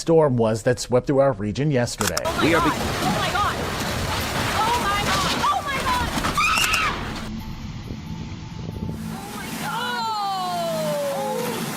storm was that swept through our region yesterday. Oh my God! Oh my God! Oh my God! Oh my God!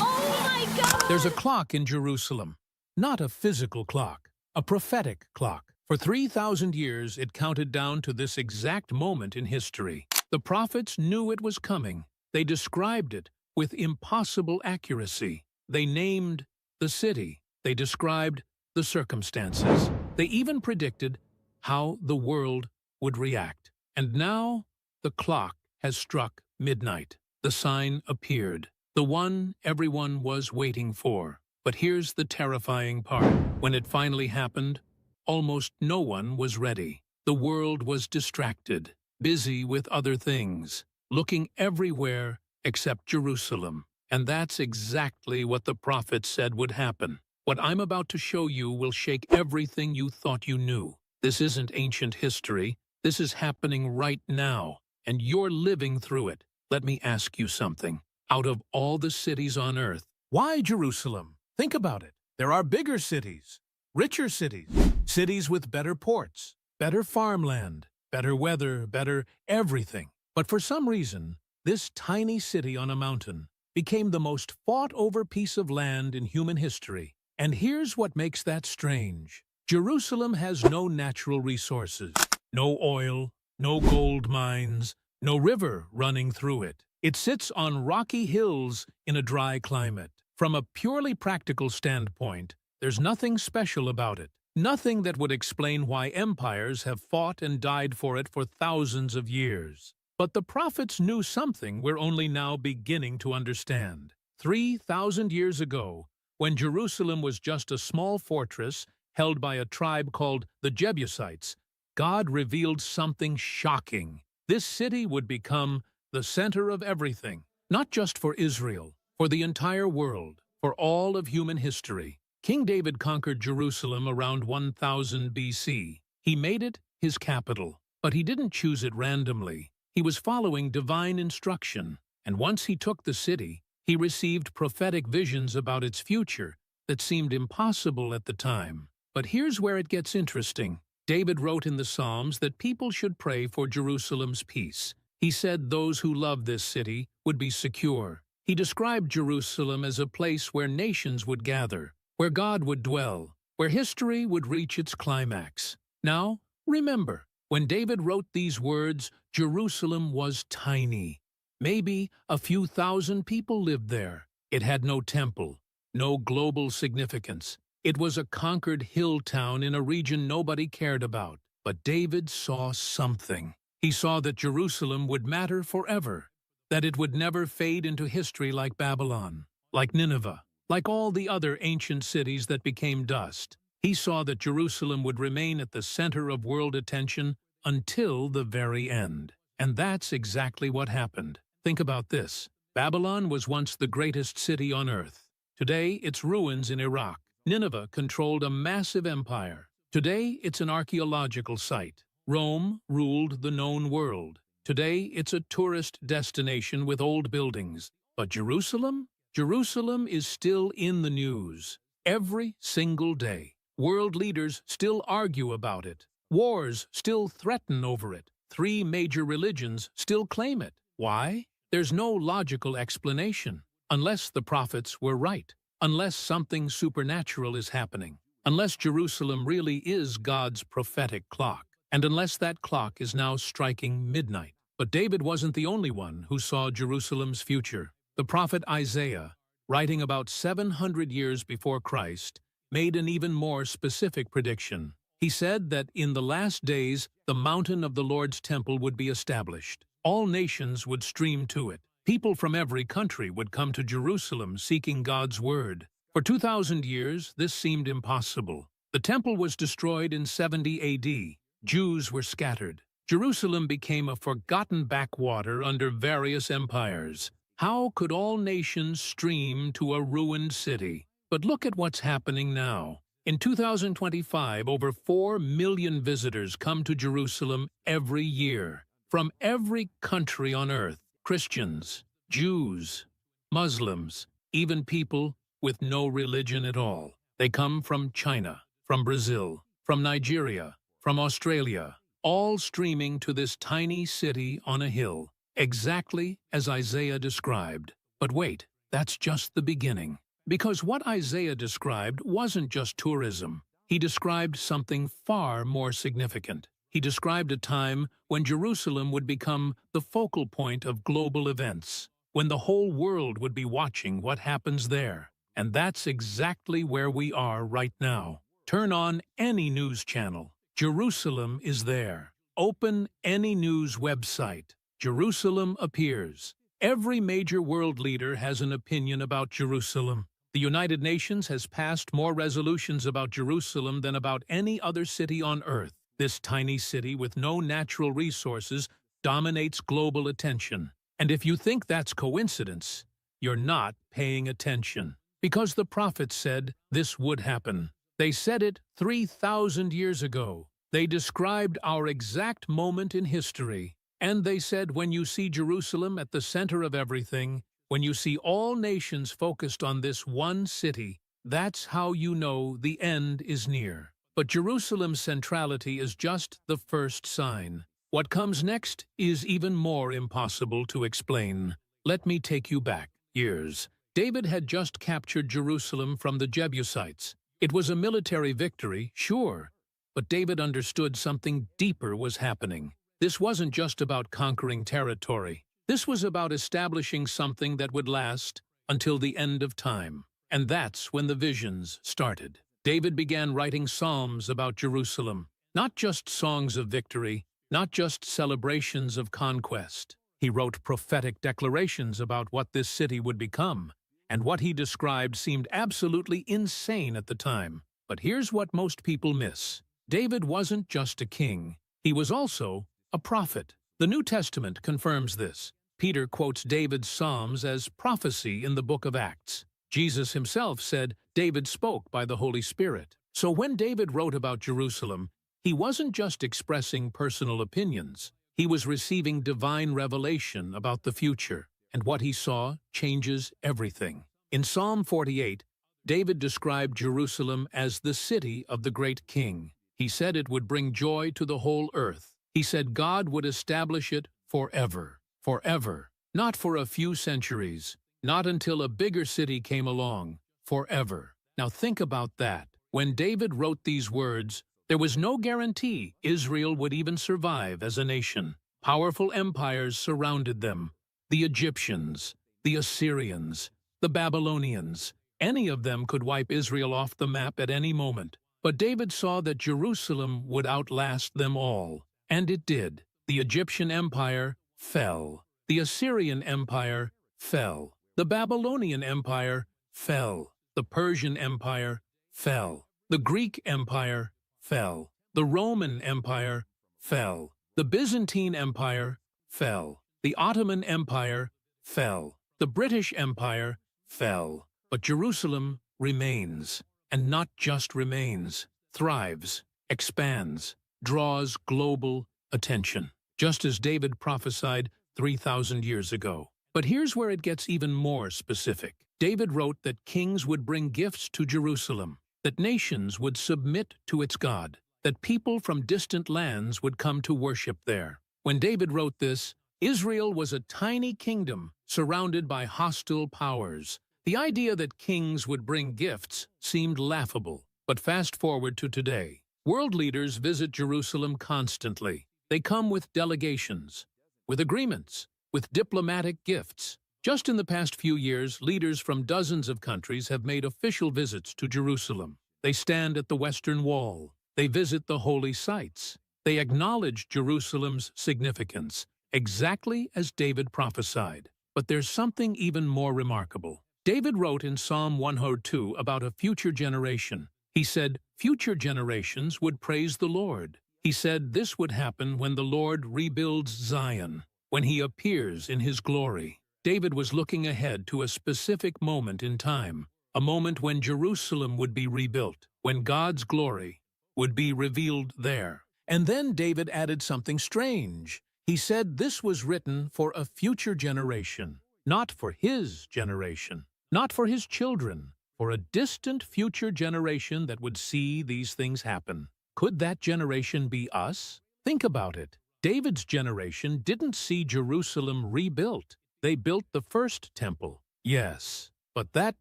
Oh my God! There's a clock in Jerusalem, not a physical clock, a prophetic clock. For 3,000 years, it counted down to this exact moment in history. The prophets knew it was coming. They described it with impossible accuracy. They named the city. They described the circumstances. They even predicted how the world would react. And now the clock has struck midnight. The sign appeared, the one everyone was waiting for. But here's the terrifying part. When it finally happened, almost no one was ready. The world was distracted, busy with other things, looking everywhere except Jerusalem. And that's exactly what the prophet said would happen. What I'm about to show you will shake everything you thought you knew. This isn't ancient history. This is happening right now, and you're living through it. Let me ask you something. Out of all the cities on earth, why Jerusalem? Think about it. There are bigger cities, richer cities, cities with better ports, better farmland, better weather, better everything. But for some reason, this tiny city on a mountain became the most fought-over piece of land in human history. And here's what makes that strange. Jerusalem has no natural resources, no oil, no gold mines, no river running through it. It sits on rocky hills in a dry climate. From a purely practical standpoint, there's nothing special about it. Nothing that would explain why empires have fought and died for it for thousands of years. But the prophets knew something we're only now beginning to understand. 3,000 years ago, when Jerusalem was just a small fortress held by a tribe called the Jebusites, God revealed something shocking. This city would become the center of everything, not just for Israel, for the entire world, for all of human history. King David conquered Jerusalem around 1000 BC. He made it his capital, but he didn't choose it randomly. He was following divine instruction, and once he took the city, he received prophetic visions about its future that seemed impossible at the time. But here's where it gets interesting. David wrote in the Psalms that people should pray for Jerusalem's peace. He said those who love this city would be secure. He described Jerusalem as a place where nations would gather, where God would dwell, where history would reach its climax. Now, remember, when David wrote these words, Jerusalem was tiny. Maybe a few thousand people lived there. It had no temple, no global significance. It was a conquered hill town in a region nobody cared about. But David saw something. He saw that Jerusalem would matter forever, that it would never fade into history like Babylon, like Nineveh, like all the other ancient cities that became dust. He saw that Jerusalem would remain at the center of world attention until the very end. And that's exactly what happened. Think about this. Babylon was once the greatest city on earth. Today, it's ruins in Iraq. Nineveh controlled a massive empire. Today, it's an archaeological site. Rome ruled the known world. Today, it's a tourist destination with old buildings. But Jerusalem? Jerusalem is still in the news. Every single day. World leaders still argue about it. Wars still threaten over it. 3 major religions still claim it. Why? There's no logical explanation. Unless the prophets were right. Unless something supernatural is happening. Unless Jerusalem really is God's prophetic clock. And unless that clock is now striking midnight. But David wasn't the only one who saw Jerusalem's future. The prophet Isaiah, writing about 700 years before Christ, made an even more specific prediction. He said that in the last days, the mountain of the Lord's temple would be established. All nations would stream to it. People from every country would come to Jerusalem seeking God's word. For 2,000 years, this seemed impossible. The temple was destroyed in 70 AD. Jews were scattered. Jerusalem became a forgotten backwater under various empires. How could all nations stream to a ruined city? But look at what's happening now. In 2025, over 4 million visitors come to Jerusalem every year. From every country on earth. Christians, Jews, Muslims, even people with no religion at all. They come from China, from Brazil, from Nigeria, from Australia, all streaming to this tiny city on a hill, exactly as Isaiah described. But wait, that's just the beginning. Because what Isaiah described wasn't just tourism. He described something far more significant. He described a time when Jerusalem would become the focal point of global events, when the whole world would be watching what happens there. And that's exactly where we are right now. Turn on any news channel. Jerusalem is there. Open any news website. Jerusalem appears. Every major world leader has an opinion about Jerusalem. The United Nations has passed more resolutions about Jerusalem than about any other city on earth. This tiny city with no natural resources dominates global attention. And if you think that's coincidence, you're not paying attention. Because the prophets said this would happen. They said it 3,000 years ago. They described our exact moment in history. And they said when you see Jerusalem at the center of everything, when you see all nations focused on this one city, that's how you know the end is near. But Jerusalem's centrality is just the first sign. What comes next is even more impossible to explain. Let me take you back years. David had just captured Jerusalem from the Jebusites. It was a military victory, sure, but David understood something deeper was happening. This wasn't just about conquering territory. This was about establishing something that would last until the end of time. And that's when the visions started. David began writing psalms about Jerusalem, not just songs of victory, not just celebrations of conquest. He wrote prophetic declarations about what this city would become, and what he described seemed absolutely insane at the time. But here's what most people miss. David wasn't just a king. He was also a prophet. The New Testament confirms this. Peter quotes David's Psalms as prophecy in the book of Acts. Jesus himself said David spoke by the Holy Spirit. So when David wrote about Jerusalem, he wasn't just expressing personal opinions. He was receiving divine revelation about the future, and what he saw changes everything. In Psalm 48, David described Jerusalem as the city of the great king. He said it would bring joy to the whole earth. He said God would establish it forever. Forever. Not for a few centuries. Not until a bigger city came along. Forever. Now think about that. When David wrote these words, there was no guarantee Israel would even survive as a nation. Powerful empires surrounded them. The Egyptians, the Assyrians, the Babylonians. Any of them could wipe Israel off the map at any moment. But David saw that Jerusalem would outlast them all. And it did. The Egyptian Empire fell. The Assyrian Empire fell. The Babylonian Empire fell. The Persian Empire fell. The Greek Empire fell. The Roman Empire fell. The Byzantine Empire fell. The Ottoman Empire fell. The British Empire fell. But Jerusalem remains. And not just remains. Thrives. Expands. Draws global attention, just as David prophesied 3,000 years ago. But here's where it gets even more specific. David wrote that kings would bring gifts to Jerusalem, that nations would submit to its God, that people from distant lands would come to worship there. When David wrote this, Israel was a tiny kingdom surrounded by hostile powers. The idea that kings would bring gifts seemed laughable. But fast forward to today. World leaders visit Jerusalem constantly. They come with delegations, with agreements, with diplomatic gifts. Just in the past few years, leaders from dozens of countries have made official visits to Jerusalem. They stand at the Western Wall. They visit the holy sites. They acknowledge Jerusalem's significance, exactly as David prophesied. But there's something even more remarkable. David wrote in Psalm 102 about a future generation. He said, future generations would praise the Lord. He said this would happen when the Lord rebuilds Zion, when he appears in his glory. David was looking ahead to a specific moment in time, a moment when Jerusalem would be rebuilt, when God's glory would be revealed there. And then David added something strange. He said this was written for a future generation, not for his generation, not for his children, for a distant future generation that would see these things happen. Could that generation be us? Think about it. David's generation didn't see Jerusalem rebuilt. They built the first temple. Yes, but that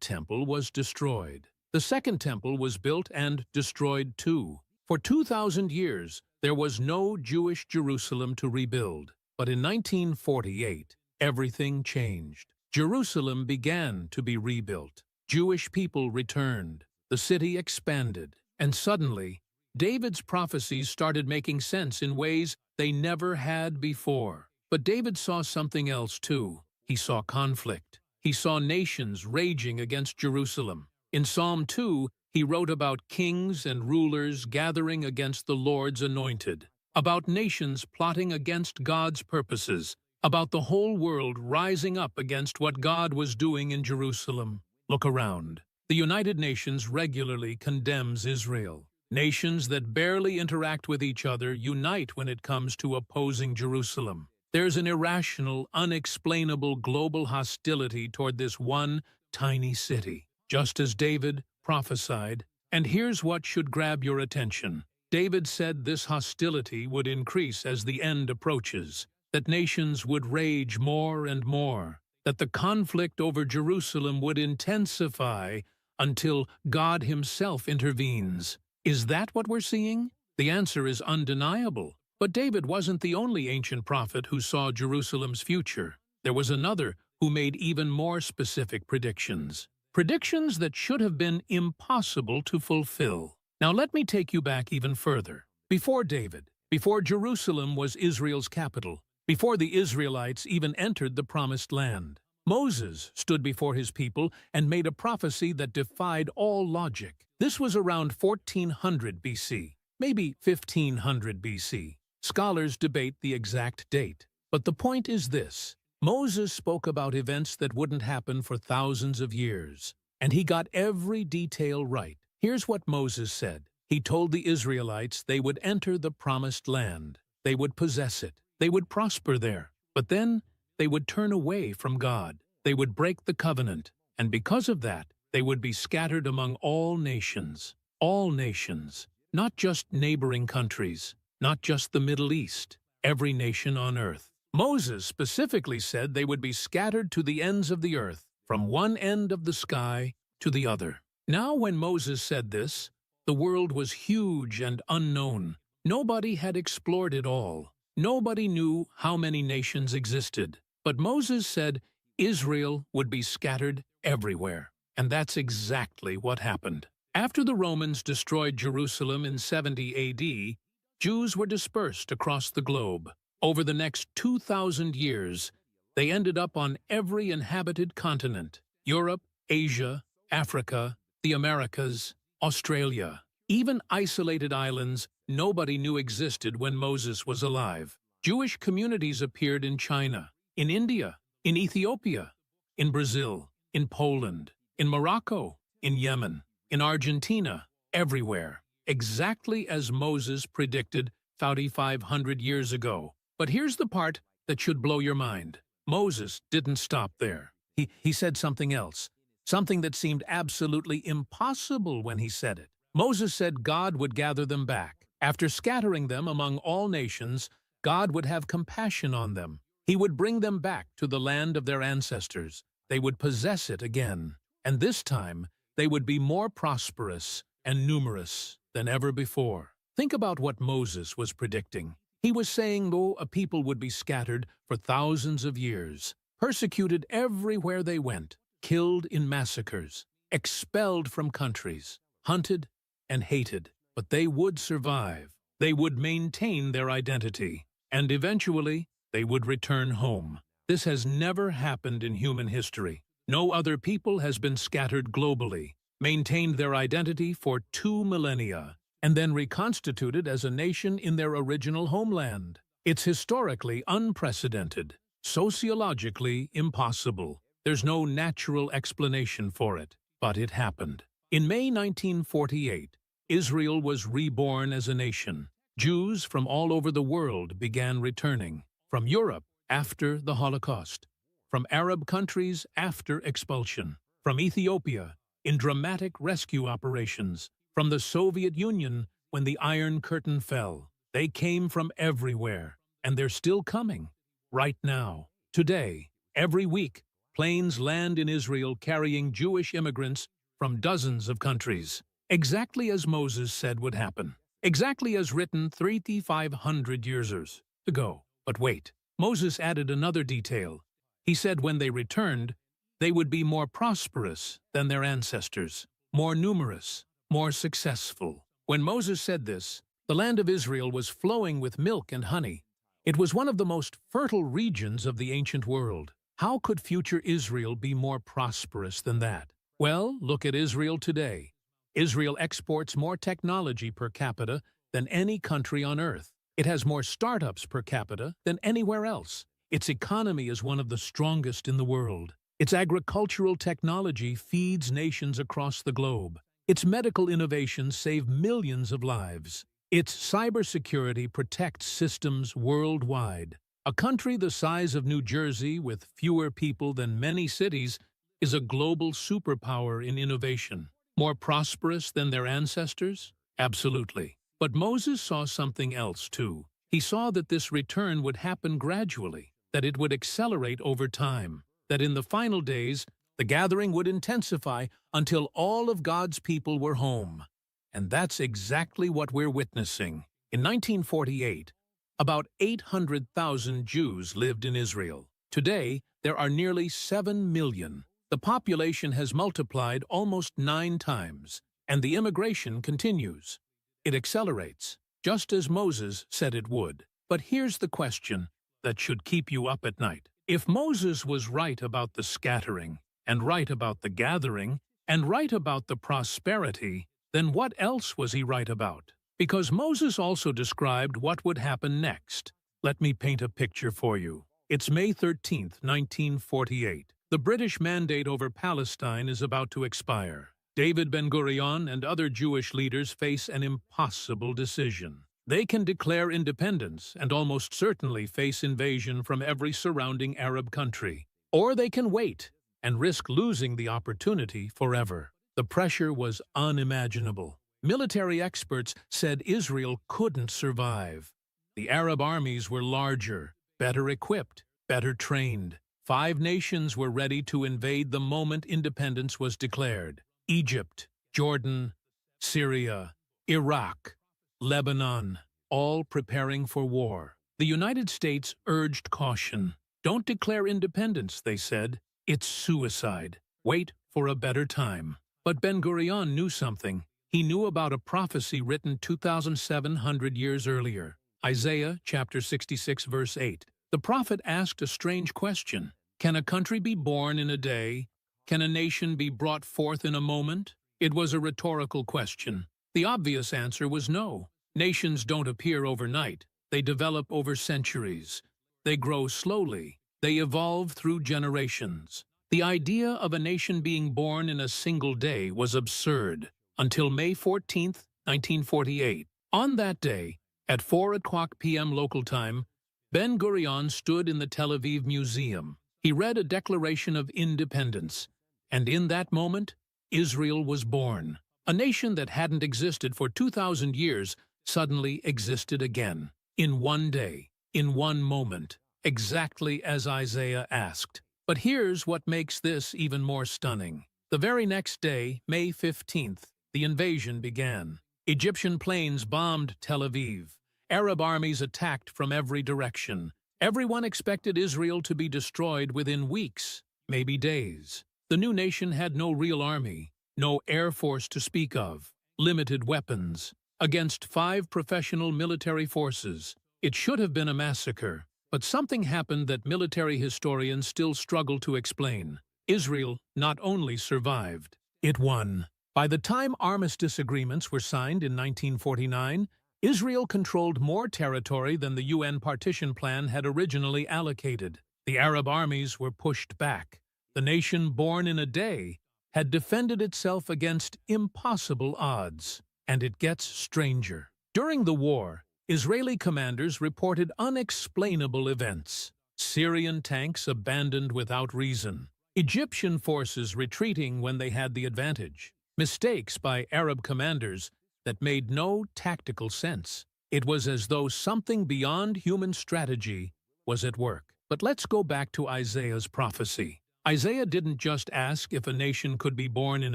temple was destroyed. The second temple was built and destroyed too. For 2,000 years, there was no Jewish Jerusalem to rebuild. But in 1948, everything changed. Jerusalem began to be rebuilt. Jewish people returned. The city expanded. And suddenly, David's prophecies started making sense in ways they never had before. But David saw something else too. He saw conflict. He saw nations raging against Jerusalem. In Psalm 2, he wrote about kings and rulers gathering against the Lord's anointed, about nations plotting against God's purposes, about the whole world rising up against what God was doing in Jerusalem. Look around. The United Nations regularly condemns Israel. Nations that barely interact with each other unite when it comes to opposing Jerusalem. There's an irrational, unexplainable global hostility toward this one tiny city, just as David prophesied. And here's what should grab your attention. David said this hostility would increase as the end approaches, that nations would rage more and more, that the conflict over Jerusalem would intensify until God himself intervenes. Is that what we're seeing? The answer is undeniable. But David wasn't the only ancient prophet who saw Jerusalem's future. There was another who made even more specific predictions. Predictions that should have been impossible to fulfill. Now let me take you back even further. Before David, before Jerusalem was Israel's capital, before the Israelites even entered the Promised Land, Moses stood before his people and made a prophecy that defied all logic. This was around 1400 BC, maybe 1500 BC. Scholars debate the exact date. But the point is this. Moses spoke about events that wouldn't happen for thousands of years, and he got every detail right. Here's what Moses said. He told the Israelites they would enter the Promised Land. They would possess it. They would prosper there. But then they would turn away from God. They would break the covenant. And because of that, they would be scattered among all nations. All nations. Not just neighboring countries. Not just the Middle East. Every nation on earth. Moses specifically said they would be scattered to the ends of the earth, from one end of the sky to the other. Now when Moses said this, the world was huge and unknown. Nobody had explored it all. Nobody knew how many nations existed. But Moses said Israel would be scattered everywhere. And that's exactly what happened. After the Romans destroyed Jerusalem in 70 AD, Jews were dispersed across the globe. Over the next 2,000 years, they ended up on every inhabited continent: Europe, Asia, Africa, the Americas, Australia. Even isolated islands nobody knew existed when Moses was alive. Jewish communities appeared in China, in India, in Ethiopia, in Brazil, in Poland, in Morocco, in Yemen, in Argentina, everywhere, exactly as Moses predicted 3,500 years ago. But here's the part that should blow your mind. Moses didn't stop there. He said something else, something that seemed absolutely impossible when he said it. Moses said God would gather them back. After scattering them among all nations, God would have compassion on them. He would bring them back to the land of their ancestors. They would possess it again. And this time, they would be more prosperous and numerous than ever before. Think about what Moses was predicting. He was saying, though, a people would be scattered for thousands of years, persecuted everywhere they went, killed in massacres, expelled from countries, hunted and hated. But they would survive. They would maintain their identity. And eventually, they would return home. This has never happened in human history. No other people has been scattered globally, maintained their identity for 2 millennia, and then reconstituted as a nation in their original homeland. It's historically unprecedented, sociologically impossible. There's no natural explanation for it, but it happened. In May 1948, Israel was reborn as a nation. Jews from all over the world began returning. From Europe after the Holocaust, from Arab countries after expulsion, from Ethiopia, in dramatic rescue operations. From the Soviet Union, when the Iron Curtain fell, they came from everywhere, and they're still coming. Right now, today, every week, planes land in Israel carrying Jewish immigrants from dozens of countries, exactly as Moses said would happen, exactly as written 3,500 years ago. But wait, Moses added another detail. He said when they returned, they would be more prosperous than their ancestors, more numerous, more successful. When Moses said this, the land of Israel was flowing with milk and honey. It was one of the most fertile regions of the ancient world. How could future Israel be more prosperous than that? Well, look at Israel today. Israel exports more technology per capita than any country on earth. It has more startups per capita than anywhere else. Its economy is one of the strongest in the world. Its agricultural technology feeds nations across the globe. Its medical innovations save millions of lives. Its cybersecurity protects systems worldwide. A country the size of New Jersey, with fewer people than many cities, is a global superpower in innovation. More prosperous than their ancestors? Absolutely. But Moses saw something else too. He saw that this return would happen gradually, that it would accelerate over time, that in the final days, the gathering would intensify until all of God's people were home. And that's exactly what we're witnessing. In 1948, about 800,000 Jews lived in Israel. Today, there are nearly 7 million. The population has multiplied almost 9 times, and the immigration continues. It accelerates, just as Moses said it would. But here's the question that should keep you up at night. If Moses was right about the scattering, and right about the gathering, and right about the prosperity, then what else was he right about? Because Moses also described what would happen next. Let me paint a picture for you. It's May 13, 1948. The British mandate over Palestine is about to expire. David Ben-Gurion and other Jewish leaders face an impossible decision. They can declare independence and almost certainly face invasion from every surrounding Arab country. Or they can wait and risk losing the opportunity forever. The pressure was unimaginable. Military experts said Israel couldn't survive. The Arab armies were larger, better equipped, better trained. 5 nations were ready to invade the moment independence was declared. Egypt, Jordan, Syria, Iraq, Lebanon, all preparing for war. The United States urged caution. Don't declare independence, they said. It's suicide. Wait for a better time. But Ben-Gurion knew something. He knew about a prophecy written 2,700 years earlier. Isaiah chapter 66 verse 8. The prophet asked a strange question. Can a country be born in a day? Can a nation be brought forth in a moment? It was a rhetorical question. The obvious answer was no. Nations don't appear overnight. They develop over centuries. They grow slowly. They evolve through generations. The idea of a nation being born in a single day was absurd until May 14, 1948. On that day, at 4 p.m. local time, Ben-Gurion stood in the Tel Aviv Museum. He read a Declaration of Independence, and in that moment, Israel was born. A nation that hadn't existed for 2,000 years suddenly existed again. In one day, in one moment, exactly as Isaiah asked. But here's what makes this even more stunning. The very next day, May 15th, the invasion began. Egyptian planes bombed Tel Aviv. Arab armies attacked from every direction. Everyone expected Israel to be destroyed within weeks, maybe days. The new nation had no real army, no air force to speak of, limited weapons. Against 5 professional military forces, it should have been a massacre. But something happened that military historians still struggle to explain. Israel not only survived, it won. By the time armistice agreements were signed in 1949, Israel controlled more territory than the UN partition plan had originally allocated. The Arab armies were pushed back. The nation born in a day had defended itself against impossible odds. And it gets stranger. During the war, Israeli commanders reported unexplainable events. Syrian tanks abandoned without reason. Egyptian forces retreating when they had the advantage. Mistakes by Arab commanders that made no tactical sense. It was as though something beyond human strategy was at work. But let's go back to Isaiah's prophecy. Isaiah didn't just ask if a nation could be born in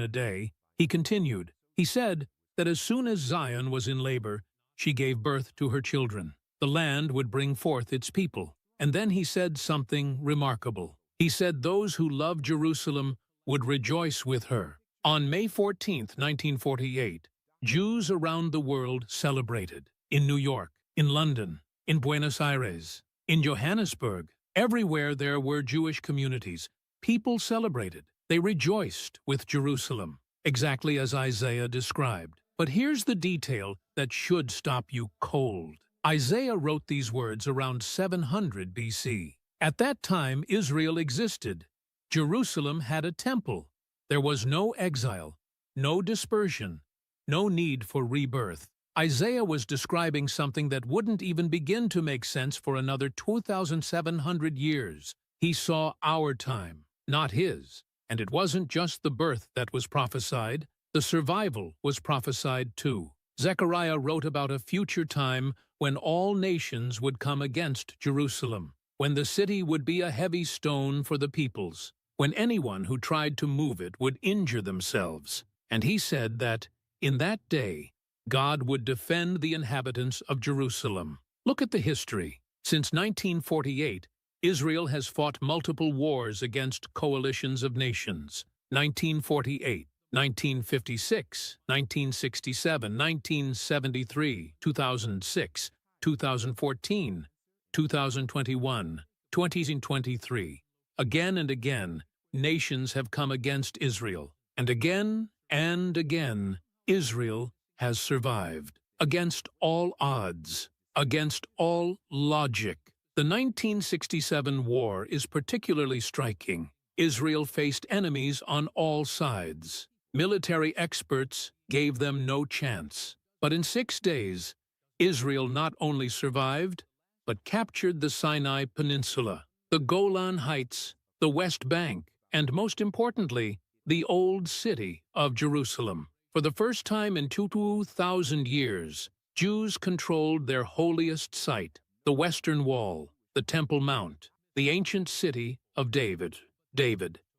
a day. He continued. He said that as soon as Zion was in labor, she gave birth to her children. The land would bring forth its people. And then he said something remarkable. He said those who love Jerusalem would rejoice with her. On May 14, 1948, Jews around the world celebrated. In New York, in London, in Buenos Aires, in Johannesburg, everywhere there were Jewish communities. People celebrated. They rejoiced with Jerusalem, exactly as Isaiah described. But here's the detail that should stop you cold. Isaiah wrote these words around 700 BC. At that time, Israel existed. Jerusalem had a temple. There was no exile, no dispersion, no need for rebirth. Isaiah was describing something that wouldn't even begin to make sense for another 2,700 years. He saw our time, not his. And it wasn't just the birth that was prophesied. The survival was prophesied too. Zechariah wrote about a future time when all nations would come against Jerusalem, when the city would be a heavy stone for the peoples, when anyone who tried to move it would injure themselves. And he said that, in that day, God would defend the inhabitants of Jerusalem. Look at the history. Since 1948, Israel has fought multiple wars against coalitions of nations. 1948, 1956, 1967, 1973, 2006, 2014, 2021, 2023. Again and again, nations have come against Israel. And again, Israel has survived. Against all odds. Against all logic. The 1967 war is particularly striking. Israel faced enemies on all sides. Military experts gave them no chance. But in 6 days, Israel not only survived, but captured the Sinai Peninsula, the Golan Heights, the West Bank, and most importantly, the Old City of Jerusalem. For the first time in 2,000 years, Jews controlled their holiest site, the Western Wall, the Temple Mount, the ancient city of David,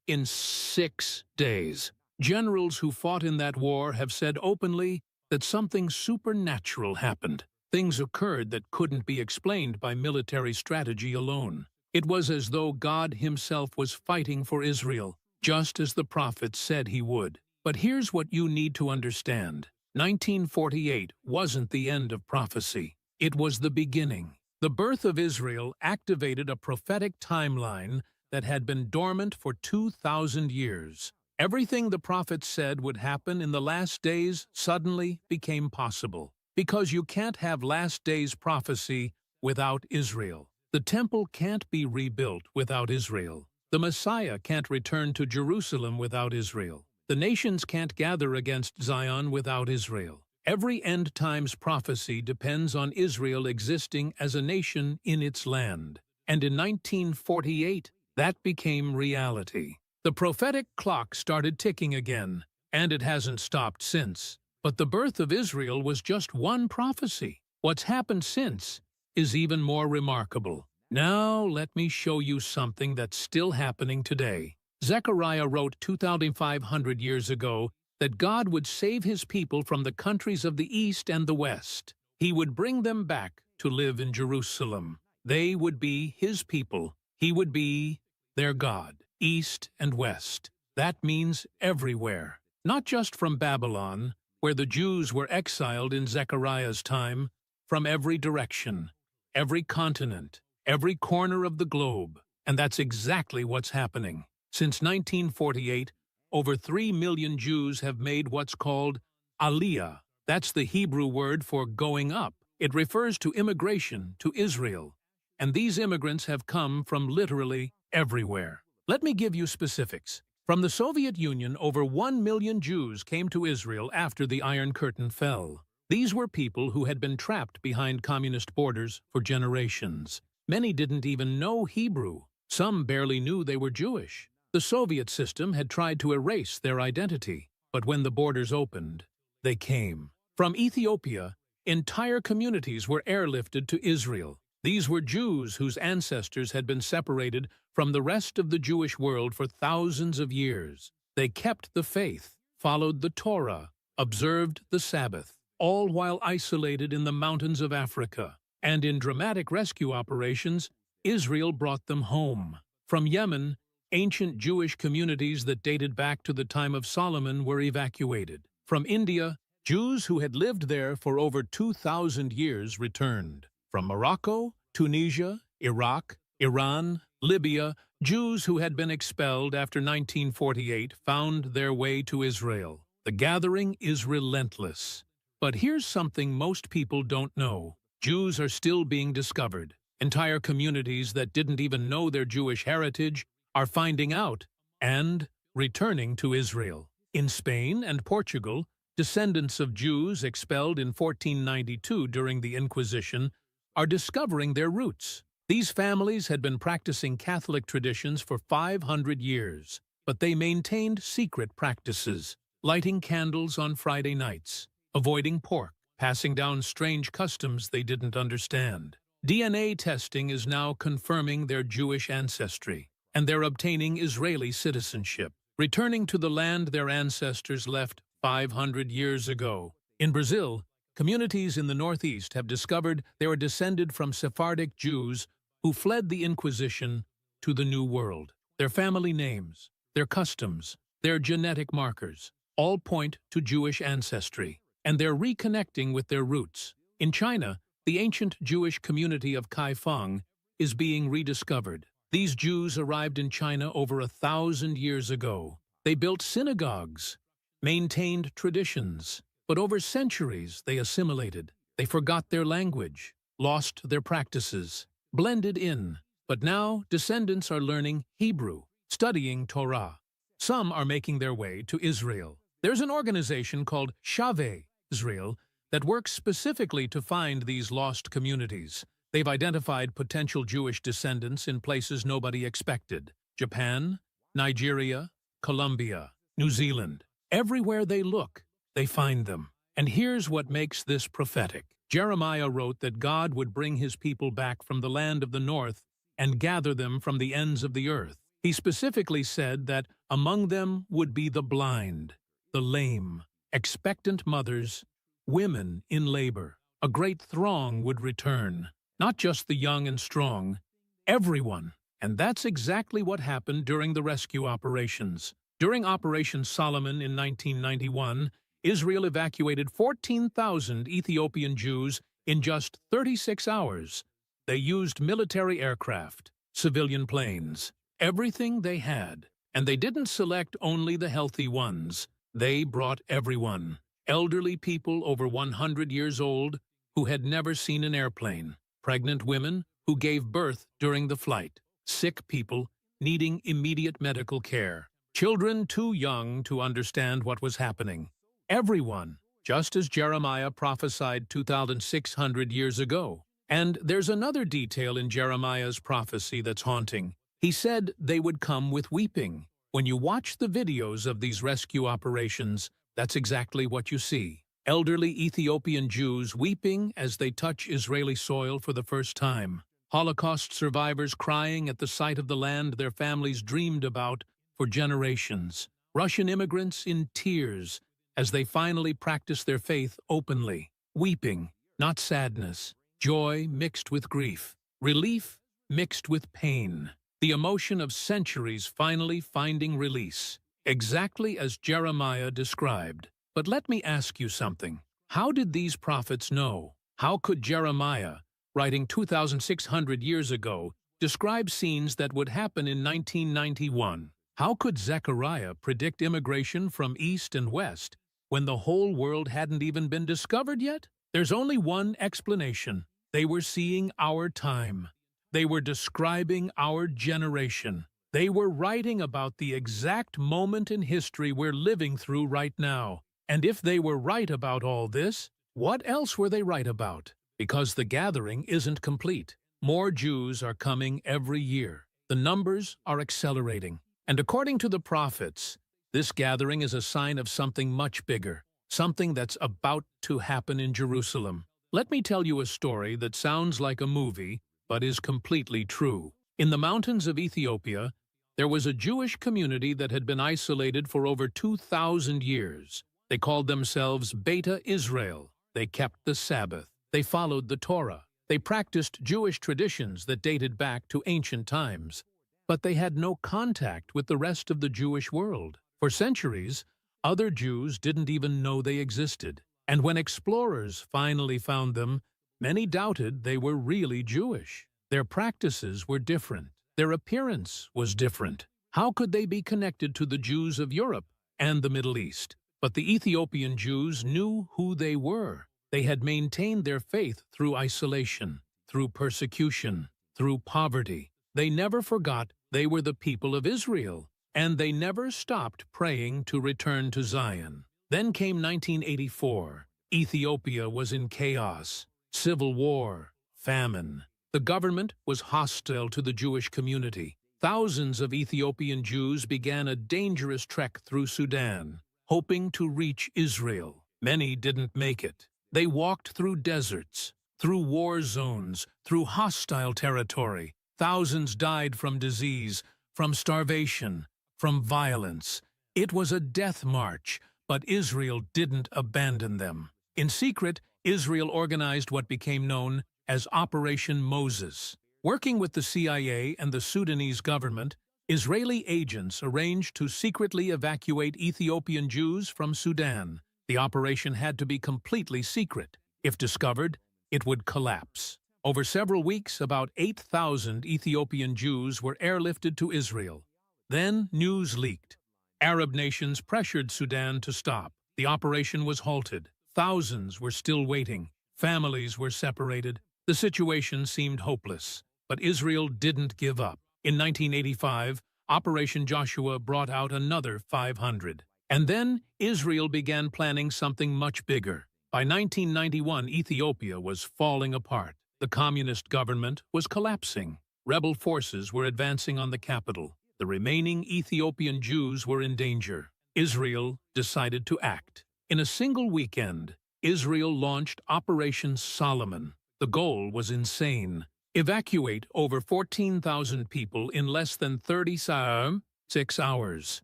in 6 days. Generals who fought in that war have said openly that something supernatural happened. Things occurred that couldn't be explained by military strategy alone. It was as though God himself was fighting for Israel, just as the prophets said he would. But here's what you need to understand. 1948 wasn't the end of prophecy. It was the beginning. The birth of Israel activated a prophetic timeline that had been dormant for 2,000 years. Everything the prophets said would happen in the last days suddenly became possible. Because you can't have last days prophecy without Israel. The temple can't be rebuilt without Israel. The Messiah can't return to Jerusalem without Israel. The nations can't gather against Zion without Israel. Every end times prophecy depends on Israel existing as a nation in its land. And in 1948, that became reality. The prophetic clock started ticking again, and it hasn't stopped since. But the birth of Israel was just one prophecy. What's happened since is even more remarkable. Now let me show you something that's still happening today. Zechariah wrote 2,500 years ago that God would save his people from the countries of the east and the west. He would bring them back to live in Jerusalem. They would be his people. He would be their God, east and west. That means everywhere, not just from Babylon, where the Jews were exiled in Zechariah's time, from every direction, every continent, every corner of the globe. And that's exactly what's happening. Since 1948, over 3 million Jews have made what's called Aliyah. That's the Hebrew word for going up. It refers to immigration to Israel. And these immigrants have come from literally everywhere. Let me give you specifics. From the Soviet Union, over 1 million Jews came to Israel after the Iron Curtain fell. These were people who had been trapped behind communist borders for generations. Many didn't even know Hebrew. Some barely knew they were Jewish. The Soviet system had tried to erase their identity, but when the borders opened, they came. From Ethiopia, entire communities were airlifted to Israel. These were Jews whose ancestors had been separated from the rest of the Jewish world for thousands of years. They kept the faith, followed the Torah, observed the Sabbath, all while isolated in the mountains of Africa. And in dramatic rescue operations, Israel brought them home. From Yemen, ancient Jewish communities that dated back to the time of Solomon were evacuated. From India, Jews who had lived there for over 2,000 years returned. From Morocco, Tunisia, Iraq, Iran, Libya, Jews who had been expelled after 1948 found their way to Israel. The gathering is relentless. But here's something most people don't know. Jews are still being discovered. Entire communities that didn't even know their Jewish heritage are finding out and returning to Israel. In Spain and Portugal, descendants of Jews expelled in 1492 during the Inquisition are discovering their roots. These families had been practicing Catholic traditions for 500 years, but they maintained secret practices, lighting candles on Friday nights, avoiding pork, passing down strange customs they didn't understand. DNA testing is now confirming their Jewish ancestry, and they're obtaining Israeli citizenship, returning to the land their ancestors left 500 years ago. In Brazil, communities in the Northeast have discovered they are descended from Sephardic Jews who fled the Inquisition to the New World. Their family names, their customs, their genetic markers all point to Jewish ancestry, and they're reconnecting with their roots. In China, the ancient Jewish community of Kaifeng is being rediscovered. These Jews arrived in China over 1,000 years ago. They built synagogues, maintained traditions, but over centuries they assimilated. They forgot their language, lost their practices, blended in. But now descendants are learning Hebrew, studying Torah. Some are making their way to Israel. There's an organization called Shaveh Israel that works specifically to find these lost communities. They've identified potential Jewish descendants in places nobody expected: Japan, Nigeria, Colombia, New Zealand. Everywhere they look, they find them. And here's what makes this prophetic. Jeremiah wrote that God would bring his people back from the land of the north and gather them from the ends of the earth. He specifically said that among them would be the blind, the lame, expectant mothers, women in labor. A great throng would return. Not just the young and strong, everyone. And that's exactly what happened during the rescue operations. During Operation Solomon in 1991, Israel evacuated 14,000 Ethiopian Jews in just 36 hours. They used military aircraft, civilian planes, everything they had. And they didn't select only the healthy ones. They brought everyone. Elderly people over 100 years old who had never seen an airplane. Pregnant women who gave birth during the flight. Sick people needing immediate medical care. Children too young to understand what was happening. Everyone, just as Jeremiah prophesied 2,600 years ago. And there's another detail in Jeremiah's prophecy that's haunting. He said they would come with weeping. When you watch the videos of these rescue operations, that's exactly what you see. Elderly Ethiopian Jews weeping as they touch Israeli soil for the first time. Holocaust survivors crying at the sight of the land their families dreamed about for generations. Russian immigrants in tears as they finally practice their faith openly. Weeping, not sadness. Joy mixed with grief. Relief mixed with pain. The emotion of centuries finally finding release. Exactly as Jeremiah described. But let me ask you something. How did these prophets know? How could Jeremiah, writing 2,600 years ago, describe scenes that would happen in 1991? How could Zechariah predict immigration from east and west when the whole world hadn't even been discovered yet? There's only one explanation. They were seeing our time. They were describing our generation. They were writing about the exact moment in history we're living through right now. And if they were right about all this, what else were they right about? Because the gathering isn't complete. More Jews are coming every year. The numbers are accelerating. And according to the prophets, this gathering is a sign of something much bigger, something that's about to happen in Jerusalem. Let me tell you a story that sounds like a movie, but is completely true. In the mountains of Ethiopia, there was a Jewish community that had been isolated for over 2,000 years. They called themselves Beta Israel. They kept the Sabbath. They followed the Torah. They practiced Jewish traditions that dated back to ancient times. But they had no contact with the rest of the Jewish world. For centuries, other Jews didn't even know they existed. And when explorers finally found them, many doubted they were really Jewish. Their practices were different. Their appearance was different. How could they be connected to the Jews of Europe and the Middle East? But the Ethiopian Jews knew who they were. They had maintained their faith through isolation, through persecution, through poverty. They never forgot they were the people of Israel, and they never stopped praying to return to Zion. Then came 1984. Ethiopia was in chaos, civil war, famine. The government was hostile to the Jewish community. Thousands of Ethiopian Jews began a dangerous trek through Sudan, hoping to reach Israel. Many didn't make it. They walked through deserts, through war zones, through hostile territory. Thousands died from disease, from starvation, from violence. It was a death march, but Israel didn't abandon them. In secret, Israel organized what became known as Operation Moses. Working with the CIA and the Sudanese government, Israeli agents arranged to secretly evacuate Ethiopian Jews from Sudan. The operation had to be completely secret. If discovered, it would collapse. Over several weeks, about 8,000 Ethiopian Jews were airlifted to Israel. Then news leaked. Arab nations pressured Sudan to stop. The operation was halted. Thousands were still waiting. Families were separated. The situation seemed hopeless. But Israel didn't give up. In 1985, Operation Joshua brought out another 500. And then Israel began planning something much bigger. By 1991, Ethiopia was falling apart. The communist government was collapsing. Rebel forces were advancing on the capital. The remaining Ethiopian Jews were in danger. Israel decided to act. In a single weekend, Israel launched Operation Solomon. The goal was insane. Evacuate over 14,000 people in less than 36 hours.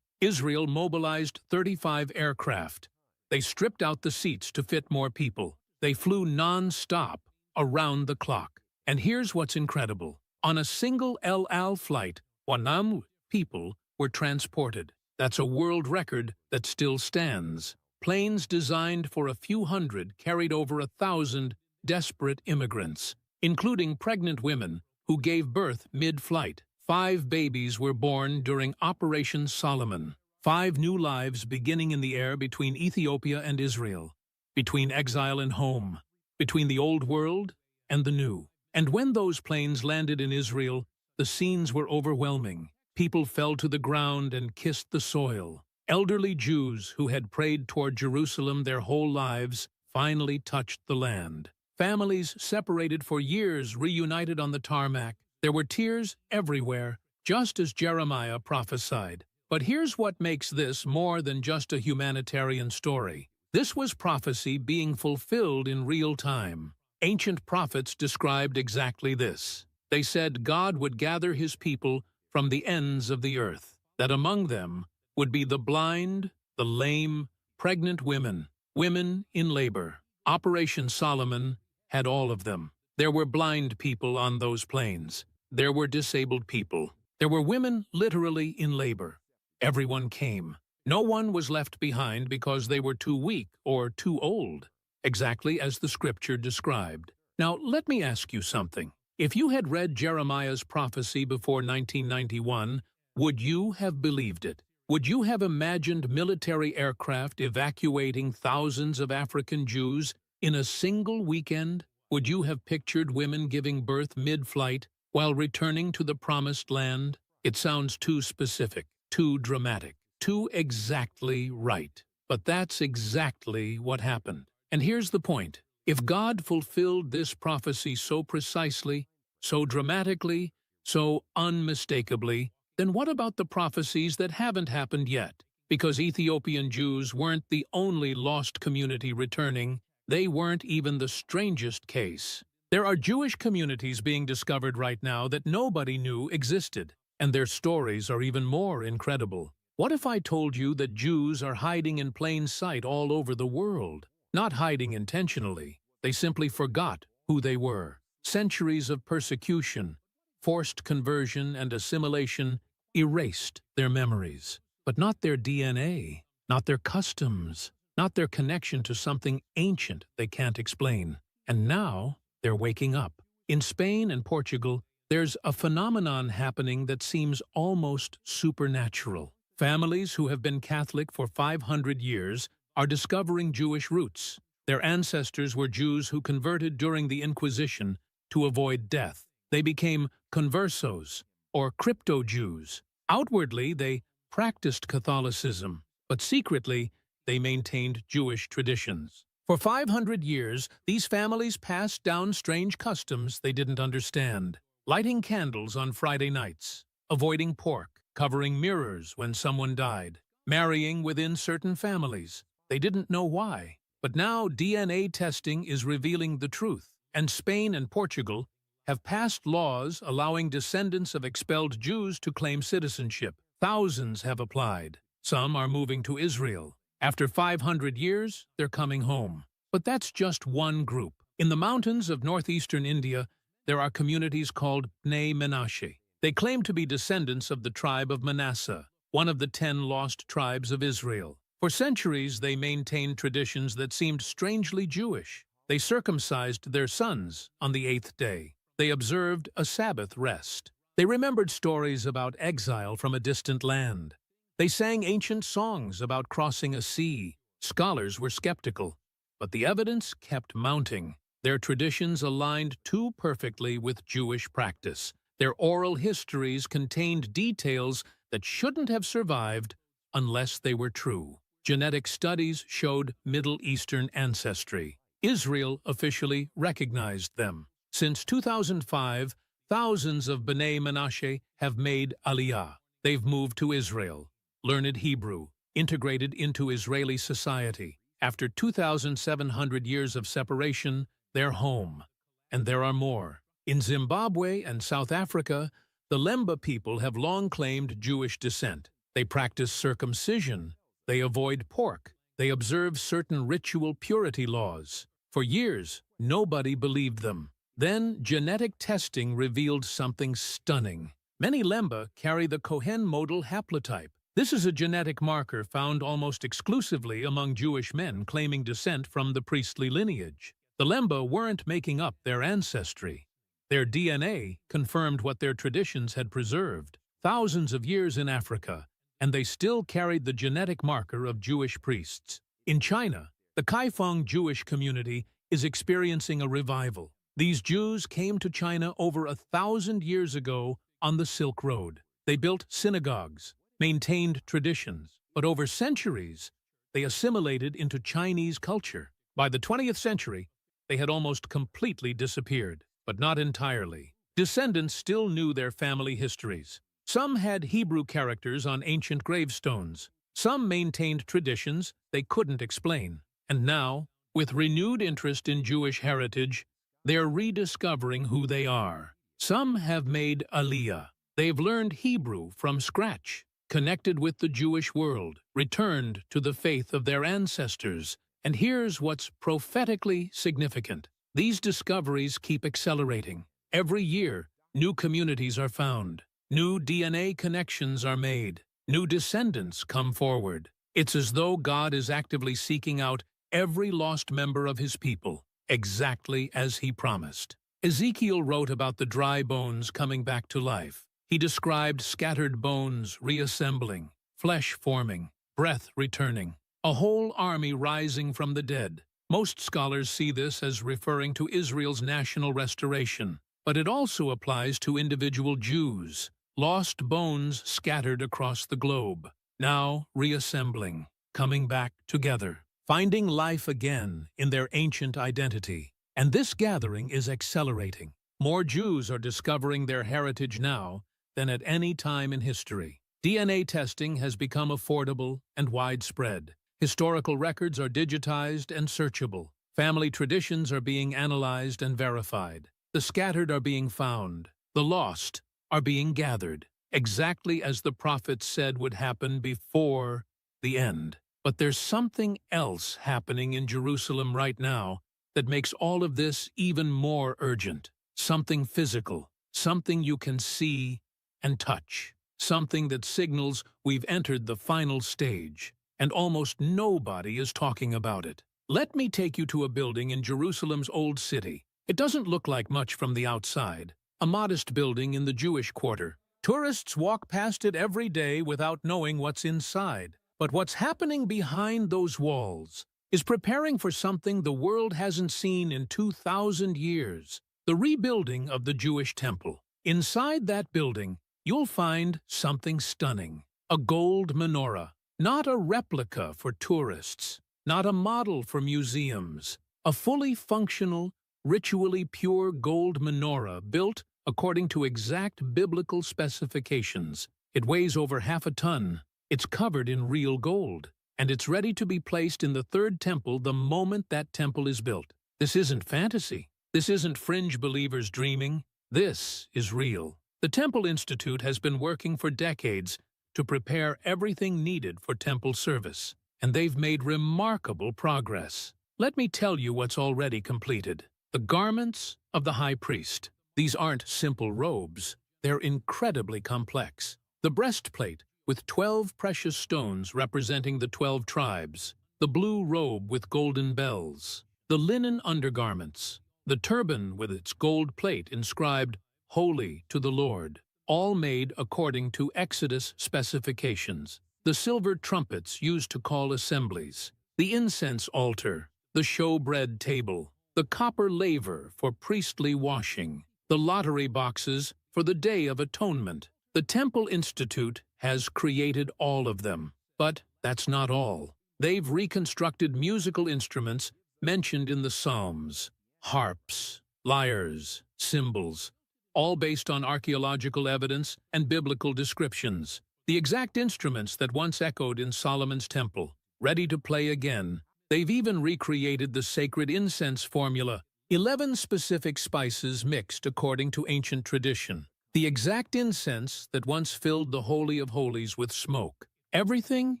Israel mobilized 35 aircraft. They stripped out the seats to fit more people. They flew non-stop, around the clock. And here's what's incredible. On a single El Al flight, 1,000 people were transported. That's a world record that still stands. Planes designed for a few hundred carried over 1,000 desperate immigrants, including pregnant women who gave birth mid-flight. 5 babies were born during Operation Solomon. 5 new lives beginning in the air between Ethiopia and Israel, between exile and home, between the old world and the new. And when those planes landed in Israel, the scenes were overwhelming. People fell to the ground and kissed the soil. Elderly Jews who had prayed toward Jerusalem their whole lives finally touched the land. Families separated for years reunited on the tarmac. There were tears everywhere, just as Jeremiah prophesied. But here's what makes this more than just a humanitarian story. This was prophecy being fulfilled in real time. Ancient prophets described exactly this. They said God would gather his people from the ends of the earth, that among them would be the blind, the lame, pregnant women, women in labor. Operation Solomon had all of them. There were blind people on those planes. There were disabled people. There were women literally in labor. Everyone came. No one was left behind because they were too weak or too old, exactly as the scripture described. Now, let me ask you something. If you had read Jeremiah's prophecy before 1991, would you have believed it? Would you have imagined military aircraft evacuating thousands of African Jews in a single weekend? Would you have pictured women giving birth mid-flight while returning to the promised land? It sounds too specific, too dramatic, too exactly right. But that's exactly what happened. And here's the point. If God fulfilled this prophecy so precisely, so dramatically, so unmistakably, Then what about the prophecies that haven't happened yet? Because Ethiopian Jews weren't the only lost community returning, they weren't even the strangest case. There are Jewish communities being discovered right now that nobody knew existed, and their stories are even more incredible. What if I told you that Jews are hiding in plain sight all over the world? Not hiding intentionally, they simply forgot who they were. Centuries of persecution, forced conversion, and assimilation erased their memories. But not their DNA, not their customs, not their connection to something ancient they can't explain. And now they're waking up. In Spain and Portugal, there's a phenomenon happening that seems almost supernatural. Families who have been Catholic for 500 years are discovering Jewish roots. Their ancestors were Jews who converted during the Inquisition to avoid death. They became conversos, or crypto-Jews. Outwardly, they practiced Catholicism, but secretly, they maintained Jewish traditions. For 500 years, these families passed down strange customs they didn't understand. Lighting candles on Friday nights, avoiding pork, covering mirrors when someone died, marrying within certain families. They didn't know why. But now DNA testing is revealing the truth, and Spain and Portugal have passed laws allowing descendants of expelled Jews to claim citizenship. Thousands have applied. Some are moving to Israel. After 500 years, they're coming home. But that's just one group. In the mountains of northeastern India, there are communities called Bnei Menashe. They claim to be descendants of the tribe of Manasseh, one of the 10 lost tribes of Israel. For centuries, they maintained traditions that seemed strangely Jewish. They circumcised their sons on the 8th day. They observed a Sabbath rest. They remembered stories about exile from a distant land. They sang ancient songs about crossing a sea. Scholars were skeptical, but the evidence kept mounting. Their traditions aligned too perfectly with Jewish practice. Their oral histories contained details that shouldn't have survived unless they were true. Genetic studies showed Middle Eastern ancestry. Israel officially recognized them. Since 2005, thousands of Bnei Menashe have made Aliyah. They've moved to Israel, learned Hebrew, integrated into Israeli society. After 2,700 years of separation, they're home. And there are more. In Zimbabwe and South Africa, the Lemba people have long claimed Jewish descent. They practice circumcision. They avoid pork. They observe certain ritual purity laws. For years, nobody believed them. Then, genetic testing revealed something stunning. Many Lemba carry the Cohen modal haplotype. This is a genetic marker found almost exclusively among Jewish men claiming descent from the priestly lineage. The Lemba weren't making up their ancestry. Their DNA confirmed what their traditions had preserved. Thousands of years in Africa, and they still carried the genetic marker of Jewish priests. In China, the Kaifeng Jewish community is experiencing a revival. These Jews came to China over 1,000 years ago on the Silk Road. They built synagogues, maintained traditions, but over centuries, they assimilated into Chinese culture. By the 20th century, they had almost completely disappeared, but not entirely. Descendants still knew their family histories. Some had Hebrew characters on ancient gravestones. Some maintained traditions they couldn't explain. And now, with renewed interest in Jewish heritage, they're rediscovering who they are. Some have made Aliyah. They've learned Hebrew from scratch, connected with the Jewish world, returned to the faith of their ancestors. And here's what's prophetically significant. These discoveries keep accelerating. Every year, new communities are found. New DNA connections are made. New descendants come forward. It's as though God is actively seeking out every lost member of his people, exactly as he promised. Ezekiel wrote about the dry bones coming back to life. He described scattered bones reassembling, flesh forming, breath returning, a whole army rising from the dead. Most scholars see this as referring to Israel's national restoration, but it also applies to individual Jews, lost bones scattered across the globe, now reassembling, coming back together, finding life again in their ancient identity. And this gathering is accelerating. More Jews are discovering their heritage now than at any time in history. DNA testing has become affordable and widespread. Historical records are digitized and searchable. Family traditions are being analyzed and verified. The scattered are being found. The lost are being gathered, exactly as the prophets said would happen before the end. But there's something else happening in Jerusalem right now that makes all of this even more urgent. Something physical, something you can see and touch, something that signals we've entered the final stage, and almost nobody is talking about it. Let me take you to a building in Jerusalem's Old City. It doesn't look like much from the outside, a modest building in the Jewish quarter. Tourists walk past it every day without knowing what's inside. But what's happening behind those walls is preparing for something the world hasn't seen in 2,000 years, the rebuilding of the Jewish temple. Inside that building, you'll find something stunning, a gold menorah, not a replica for tourists, not a model for museums, a fully functional, ritually pure gold menorah built according to exact biblical specifications. It weighs over half a ton. It's covered in real gold, and it's ready to be placed in the third temple the moment that temple is built. This isn't fantasy. This isn't fringe believers dreaming. This is real. The Temple Institute has been working for decades to prepare everything needed for temple service, and they've made remarkable progress. Let me tell you what's already completed. The garments of the high priest. These aren't simple robes. They're incredibly complex. The breastplate, with 12 precious stones representing the 12 tribes, the blue robe with golden bells, the linen undergarments, the turban with its gold plate inscribed, "Holy to the Lord," all made according to Exodus specifications, the silver trumpets used to call assemblies, the incense altar, the showbread table, the copper laver for priestly washing, the lottery boxes for the Day of Atonement. The Temple Institute has created all of them. But that's not all. They've reconstructed musical instruments mentioned in the Psalms, harps, lyres, cymbals, all based on archaeological evidence and biblical descriptions. The exact instruments that once echoed in Solomon's temple, ready to play again. They've even recreated the sacred incense formula, 11 specific spices mixed according to ancient tradition. The exact incense that once filled the Holy of Holies with smoke. Everything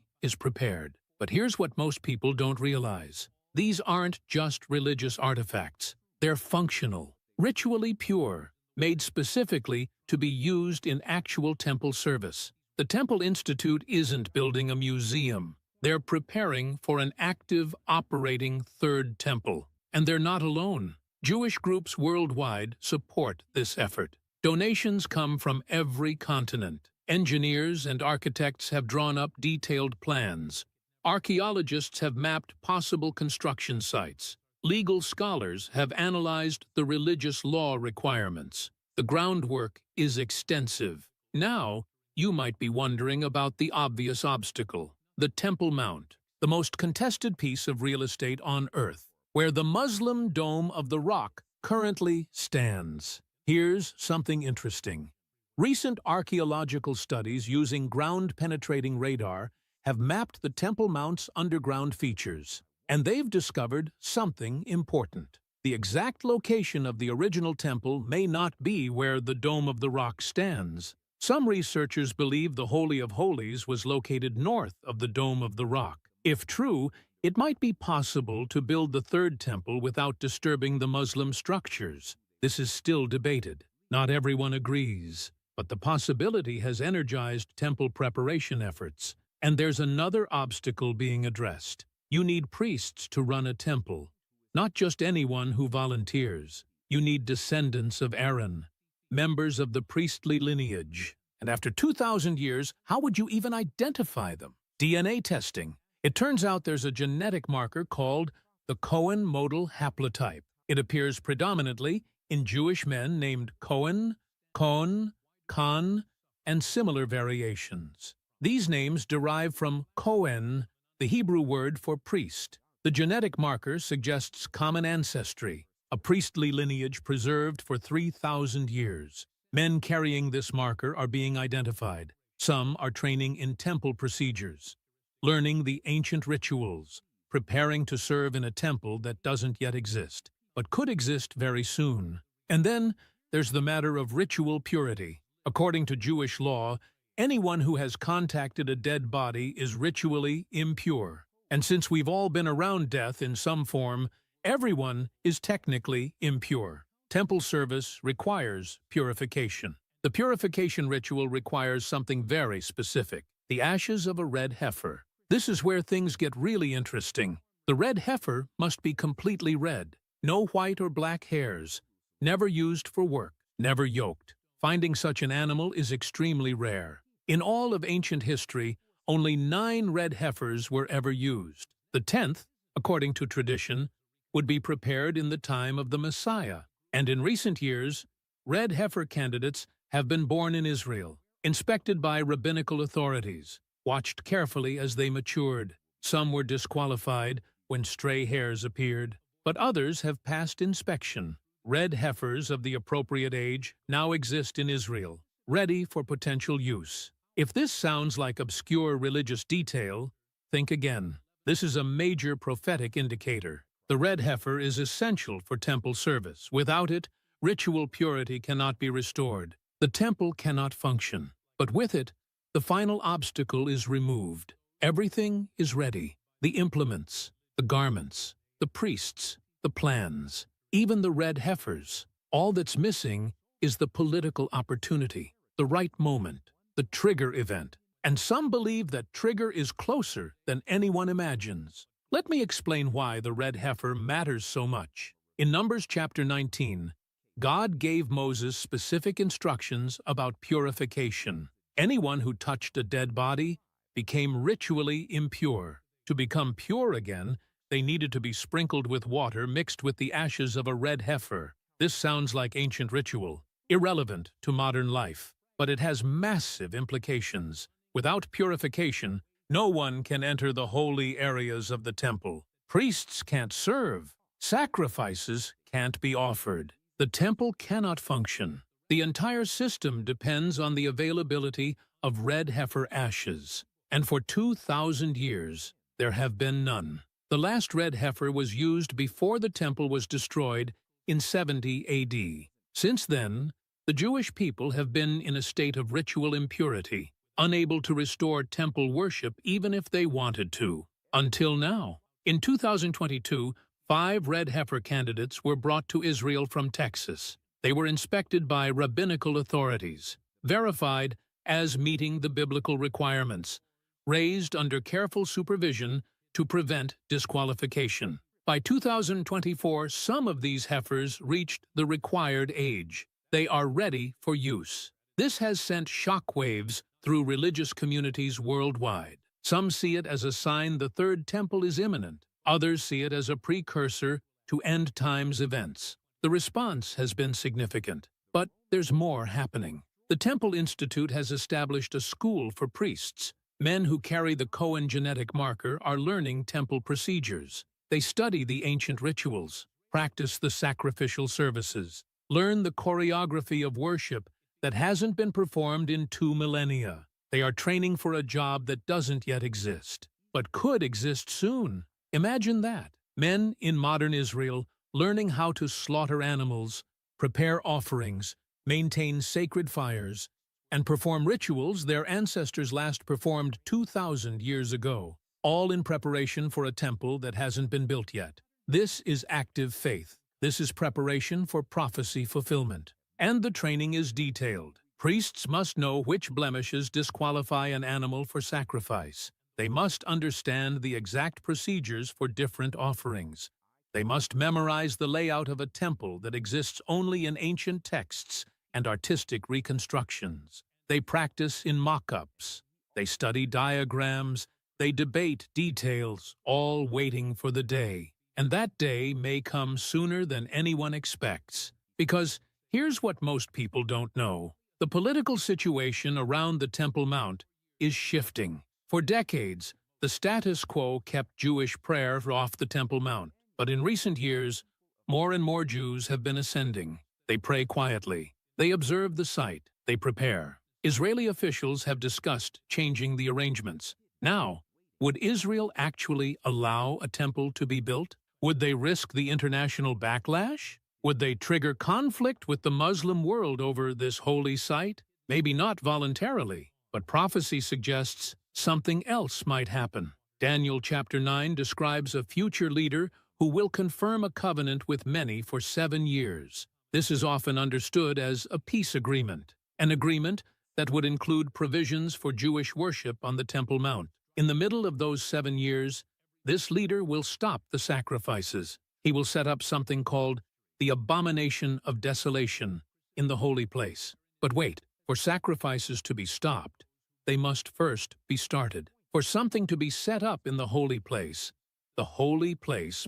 is prepared. But here's what most people don't realize. These aren't just religious artifacts. They're functional, ritually pure, made specifically to be used in actual temple service. The Temple Institute isn't building a museum. They're preparing for an active, operating third temple. And they're not alone. Jewish groups worldwide support this effort. Donations come from every continent. Engineers and architects have drawn up detailed plans. Archaeologists have mapped possible construction sites. Legal scholars have analyzed the religious law requirements. The groundwork is extensive. Now, you might be wondering about the obvious obstacle, the Temple Mount, the most contested piece of real estate on Earth, where the Muslim Dome of the Rock currently stands. Here's something interesting. Recent archaeological studies using ground-penetrating radar have mapped the Temple Mount's underground features, and they've discovered something important. The exact location of the original temple may not be where the Dome of the Rock stands. Some researchers believe the Holy of Holies was located north of the Dome of the Rock. If true, it might be possible to build the third temple without disturbing the Muslim structures. This is still debated. Not everyone agrees, but the possibility has energized temple preparation efforts. And there's another obstacle being addressed. You need priests to run a temple, not just anyone who volunteers. You need descendants of Aaron, members of the priestly lineage. And after 2,000 years, how would you even identify them? DNA testing. It turns out there's a genetic marker called the Cohen modal haplotype. It appears predominantly in Jewish men named Cohen, Cohn, Khan, and similar variations. These names derive from Cohen, the Hebrew word for priest. The genetic marker suggests common ancestry, a priestly lineage preserved for 3,000 years. Men carrying this marker are being identified. Some are training in temple procedures, learning the ancient rituals, preparing to serve in a temple that doesn't yet exist, but could exist very soon. And then there's the matter of ritual purity. According to Jewish law, anyone who has contacted a dead body is ritually impure. And since we've all been around death in some form, everyone is technically impure. Temple service requires purification. The purification ritual requires something very specific: the ashes of a red heifer. This is where things get really interesting. The red heifer must be completely red. No white or black hairs. Never used for work. Never yoked. Finding such an animal is extremely rare. In all of ancient history, only 9 red heifers were ever used. The 10th, according to tradition, would be prepared in the time of the Messiah. And in recent years, red heifer candidates have been born in Israel, inspected by rabbinical authorities, watched carefully as they matured. Some were disqualified when stray hairs appeared, but others have passed inspection. Red heifers of the appropriate age now exist in Israel, ready for potential use. If this sounds like obscure religious detail, think again. This is a major prophetic indicator. The red heifer is essential for temple service. Without it, ritual purity cannot be restored. The temple cannot function. But with it, the final obstacle is removed. Everything is ready. The implements, the garments, the priests, the plans, even the red heifers. All that's missing is the political opportunity, the right moment, the trigger event. And some believe that trigger is closer than anyone imagines. Let me explain why the red heifer matters so much. In Numbers chapter 19, God gave Moses specific instructions about purification. Anyone who touched a dead body became ritually impure. To become pure again, they needed to be sprinkled with water mixed with the ashes of a red heifer. This sounds like ancient ritual, irrelevant to modern life, but it has massive implications. Without purification, no one can enter the holy areas of the temple. Priests can't serve. Sacrifices can't be offered. The temple cannot function. The entire system depends on the availability of red heifer ashes. And for 2,000 years, there have been none. The last red heifer was used before the temple was destroyed in 70 AD. Since then, the Jewish people have been in a state of ritual impurity, unable to restore temple worship even if they wanted to. Until now. In 2022, 5 red heifer candidates were brought to Israel from Texas. They were inspected by rabbinical authorities, verified as meeting the biblical requirements, raised under careful supervision to prevent disqualification. By 2024, some of these heifers reached the required age. They are ready for use. This has sent shockwaves through religious communities worldwide. Some see it as a sign the Third Temple is imminent. Others see it as a precursor to end times events. The response has been significant, but there's more happening. The Temple Institute has established a school for priests. Men who carry the Cohen genetic marker are learning temple procedures. They study the ancient rituals, practice the sacrificial services, learn the choreography of worship that hasn't been performed in 2 millennia. They are training for a job that doesn't yet exist, but could exist soon. Imagine that. Men in modern Israel learning how to slaughter animals, prepare offerings, maintain sacred fires, and perform rituals their ancestors last performed 2,000 years ago, all in preparation for a temple that hasn't been built yet. This is active faith. This is preparation for prophecy fulfillment. And the training is detailed. Priests must know which blemishes disqualify an animal for sacrifice. They must understand the exact procedures for different offerings. They must memorize the layout of a temple that exists only in ancient texts and artistic reconstructions. They practice in mock-ups. They study diagrams. They debate details, all waiting for the day. And that day may come sooner than anyone expects. Because here's what most people don't know. The political situation around the Temple Mount is shifting. For decades, the status quo kept Jewish prayer off the Temple Mount. But in recent years, more and more Jews have been ascending. They pray quietly. They observe the site, they prepare. Israeli officials have discussed changing the arrangements. Now, would Israel actually allow a temple to be built? Would they risk the international backlash? Would they trigger conflict with the Muslim world over this holy site? Maybe not voluntarily, but prophecy suggests something else might happen. Daniel chapter 9 describes a future leader who will confirm a covenant with many for 7 years. This is often understood as a peace agreement, an agreement that would include provisions for Jewish worship on the Temple Mount. In the middle of those 7 years, this leader will stop the sacrifices. He will set up something called the abomination of desolation in the holy place. But wait, for sacrifices to be stopped, they must first be started. For something to be set up in the holy place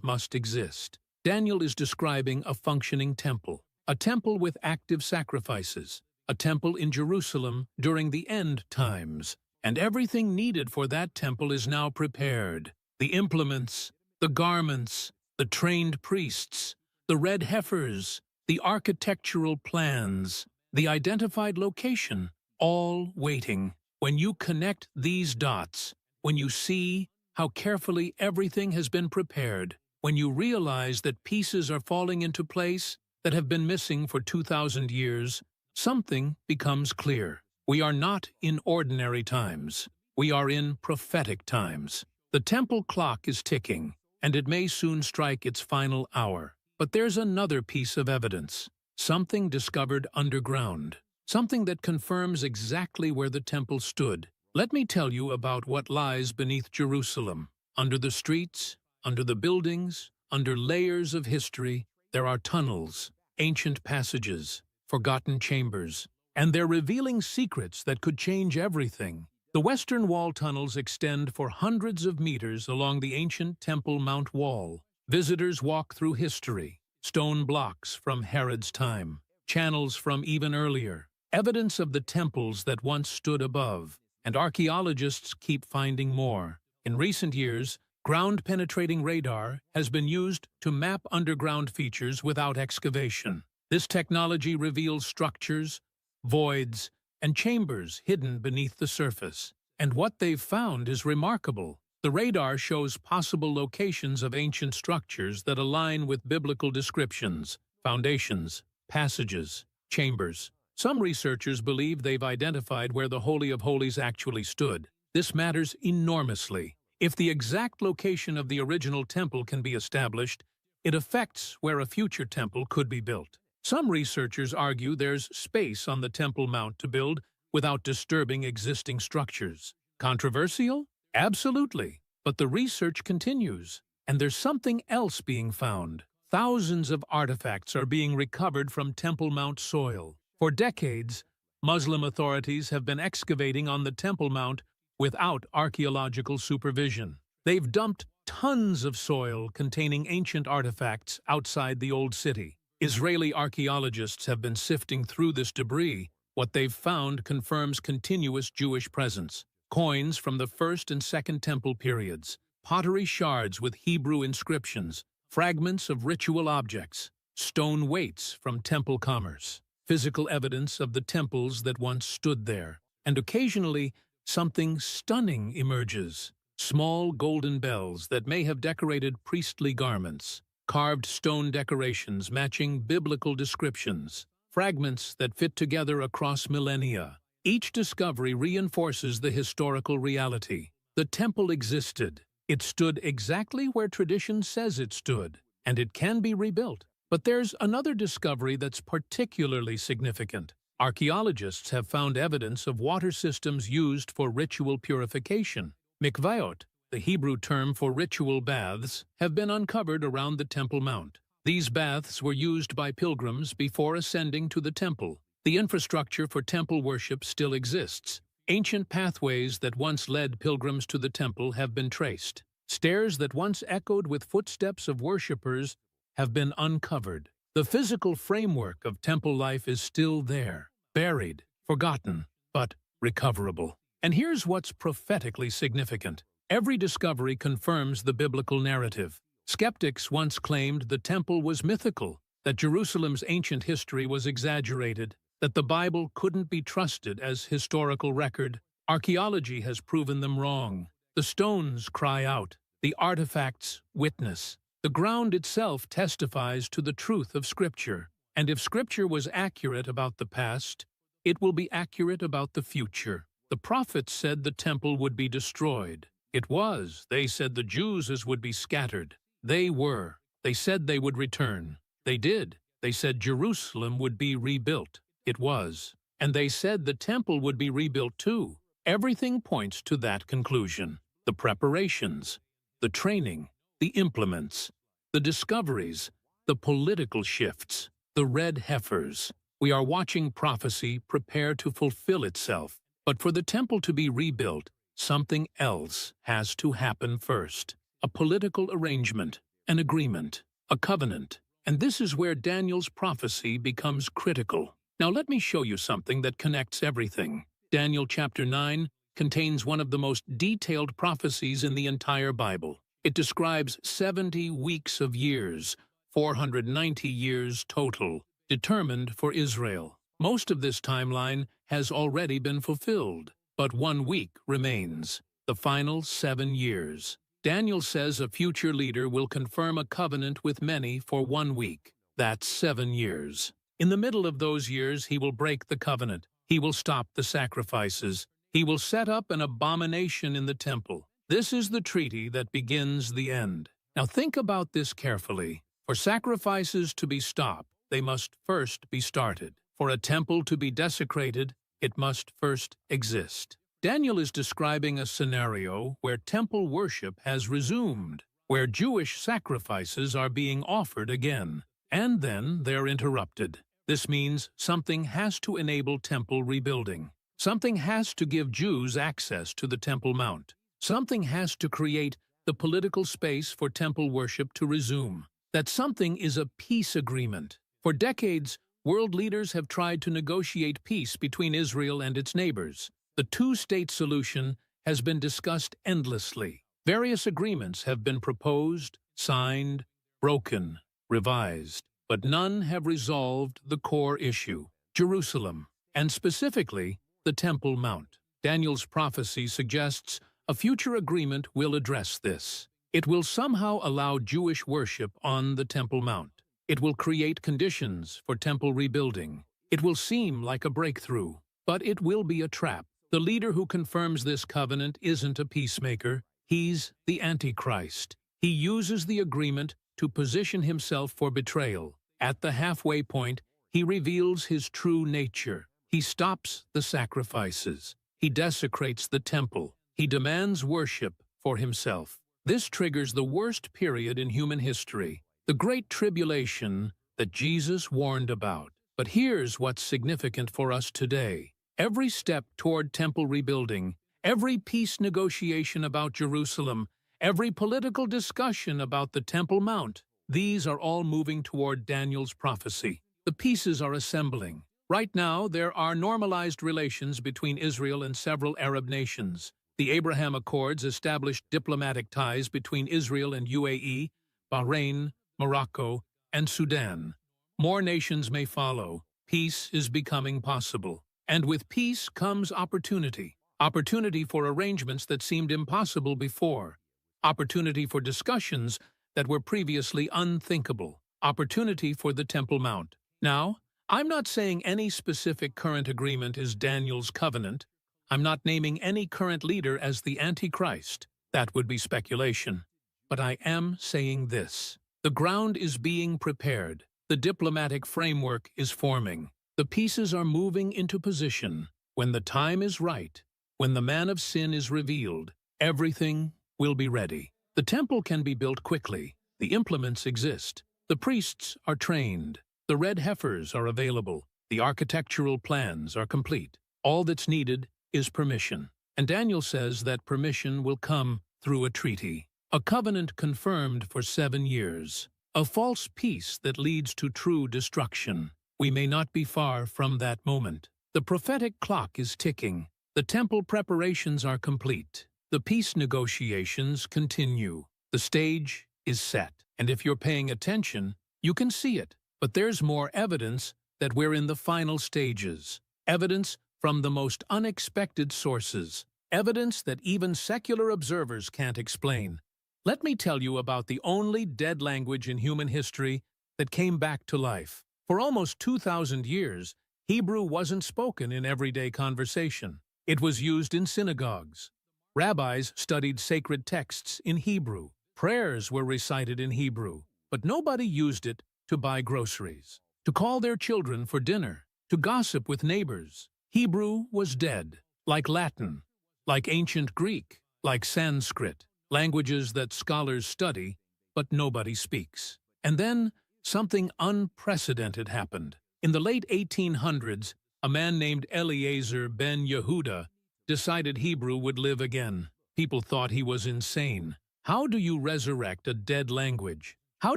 must exist. Daniel is describing a functioning temple, a temple with active sacrifices, a temple in Jerusalem during the end times. And everything needed for that temple is now prepared. The implements, the garments, the trained priests, the red heifers, the architectural plans, the identified location, all waiting. When you connect these dots, when you see how carefully everything has been prepared, when you realize that pieces are falling into place that have been missing for 2,000 years, something becomes clear. We are not in ordinary times. We are in prophetic times. The temple clock is ticking, and it may soon strike its final hour. But there's another piece of evidence, something discovered underground, something that confirms exactly where the temple stood. Let me tell you about what lies beneath Jerusalem. Under the streets, under the buildings, under layers of history, there are tunnels, ancient passages, forgotten chambers, and they're revealing secrets that could change everything. The Western Wall tunnels extend for hundreds of meters along the ancient Temple Mount wall. Visitors walk through history, stone blocks from Herod's time, channels from even earlier, evidence of the temples that once stood above, and archaeologists keep finding more. In recent years, ground-penetrating radar has been used to map underground features without excavation. This technology reveals structures, voids, and chambers hidden beneath the surface. And what they've found is remarkable. The radar shows possible locations of ancient structures that align with biblical descriptions, foundations, passages, chambers. Some researchers believe they've identified where the Holy of Holies actually stood. This matters enormously. If the exact location of the original temple can be established, it affects where a future temple could be built. Some researchers argue there's space on the Temple Mount to build without disturbing existing structures. Controversial? Absolutely. But the research continues, and there's something else being found. Thousands of artifacts are being recovered from Temple Mount soil. For decades, Muslim authorities have been excavating on the Temple Mount without archaeological supervision. They've dumped tons of soil containing ancient artifacts outside the old city. Israeli archaeologists have been sifting through this debris. What they've found confirms continuous Jewish presence. Coins from the First and Second Temple periods, pottery shards with Hebrew inscriptions, fragments of ritual objects, stone weights from temple commerce, physical evidence of the temples that once stood there. And occasionally, something stunning emerges. Small golden bells that may have decorated priestly garments, carved stone decorations matching biblical descriptions, fragments that fit together across millennia. Each discovery reinforces the historical reality. The temple existed. It stood exactly where tradition says it stood, and it can be rebuilt. But there's another discovery that's particularly significant. Archaeologists have found evidence of water systems used for ritual purification. Mikvayot, the Hebrew term for ritual baths, have been uncovered around the Temple Mount. These baths were used by pilgrims before ascending to the temple. The infrastructure for temple worship still exists. Ancient pathways that once led pilgrims to the temple have been traced. Stairs that once echoed with footsteps of worshippers have been uncovered. The physical framework of temple life is still there, buried, forgotten, but recoverable. And here's what's prophetically significant. Every discovery confirms the biblical narrative. Skeptics once claimed the temple was mythical, that Jerusalem's ancient history was exaggerated. that the Bible couldn't be trusted as historical record. Archaeology has proven them wrong. The stones cry out. The artifacts witness. The ground itself testifies to the truth of Scripture. And if Scripture was accurate about the past, it will be accurate about the future. The prophets said the temple would be destroyed. It was. They said the Jews would be scattered. They were. They said they would return. They did. They said Jerusalem would be rebuilt. It was. And they said the temple would be rebuilt too. Everything points to that conclusion. The preparations, the training, the implements, the discoveries, the political shifts, the red heifers. We are watching prophecy prepare to fulfill itself. But for the temple to be rebuilt, something else has to happen first. A political arrangement, an agreement, a covenant. And this is where Daniel's prophecy becomes critical. Now let me show you something that connects everything. Daniel chapter 9 contains one of the most detailed prophecies in the entire Bible. It describes 70 weeks of years, 490 years total, determined for Israel. Most of this timeline has already been fulfilled, but 1 week remains, the final 7 years. Daniel says a future leader will confirm a covenant with many for 1 week. That's 7 years. In the middle of those years, he will break the covenant. He will stop the sacrifices. He will set up an abomination in the temple. This is the treaty that begins the end. Now think about this carefully. For sacrifices to be stopped, they must first be started. For a temple to be desecrated, it must first exist. Daniel is describing a scenario where temple worship has resumed, where Jewish sacrifices are being offered again, and then they're interrupted. This means something has to enable temple rebuilding. Something has to give Jews access to the Temple Mount. Something has to create the political space for temple worship to resume. That something is a peace agreement. For decades, world leaders have tried to negotiate peace between Israel and its neighbors. The two-state solution has been discussed endlessly. Various agreements have been proposed, signed, broken, revised, but none have resolved the core issue, Jerusalem, and specifically the Temple Mount. Daniel's prophecy suggests a future agreement will address this. It will somehow allow Jewish worship on the Temple Mount. It will create conditions for temple rebuilding. It will seem like a breakthrough, but it will be a trap. The leader who confirms this covenant isn't a peacemaker. He's the Antichrist. He uses the agreement to position himself for betrayal. At the halfway point, he reveals his true nature. He stops the sacrifices. He desecrates the temple. He demands worship for himself. This triggers the worst period in human history, the Great Tribulation that Jesus warned about. But here's what's significant for us today. Every step toward temple rebuilding, every peace negotiation about Jerusalem, every political discussion about the Temple Mount, these are all moving toward Daniel's prophecy. The pieces are assembling. Right now, there are normalized relations between Israel and several Arab nations. The Abraham Accords established diplomatic ties between Israel and UAE, Bahrain, Morocco, and Sudan. More nations may follow. Peace is becoming possible. And with peace comes opportunity. Opportunity for arrangements that seemed impossible before. Opportunity for discussions that were previously unthinkable. Opportunity for the Temple Mount. Now, I'm not saying any specific current agreement is Daniel's covenant. I'm not naming any current leader as the Antichrist. That would be speculation. But I am saying this. The ground is being prepared. The diplomatic framework is forming. The pieces are moving into position. When the time is right, when the man of sin is revealed, everything will be ready. The temple can be built quickly. The implements exist. The priests are trained. The red heifers are available. The architectural plans are complete. All that's needed is permission. And Daniel says that permission will come through a treaty. A covenant confirmed for 7 years. A false peace that leads to true destruction. We may not be far from that moment. The prophetic clock is ticking. The temple preparations are complete. The peace negotiations continue. The stage is set. And if you're paying attention, you can see it. But there's more evidence that we're in the final stages. Evidence from the most unexpected sources. Evidence that even secular observers can't explain. Let me tell you about the only dead language in human history that came back to life. For almost 2,000 years, Hebrew wasn't spoken in everyday conversation. It was used in synagogues. Rabbis studied sacred texts in Hebrew. Prayers were recited in Hebrew, but nobody used it to buy groceries, to call their children for dinner, to gossip with neighbors. Hebrew was dead, like Latin, like ancient Greek, like Sanskrit, languages that scholars study, but nobody speaks. And then something unprecedented happened. In the late 1800s, a man named Eliezer ben Yehuda decided Hebrew would live again. People thought he was insane. How do you resurrect a dead language? How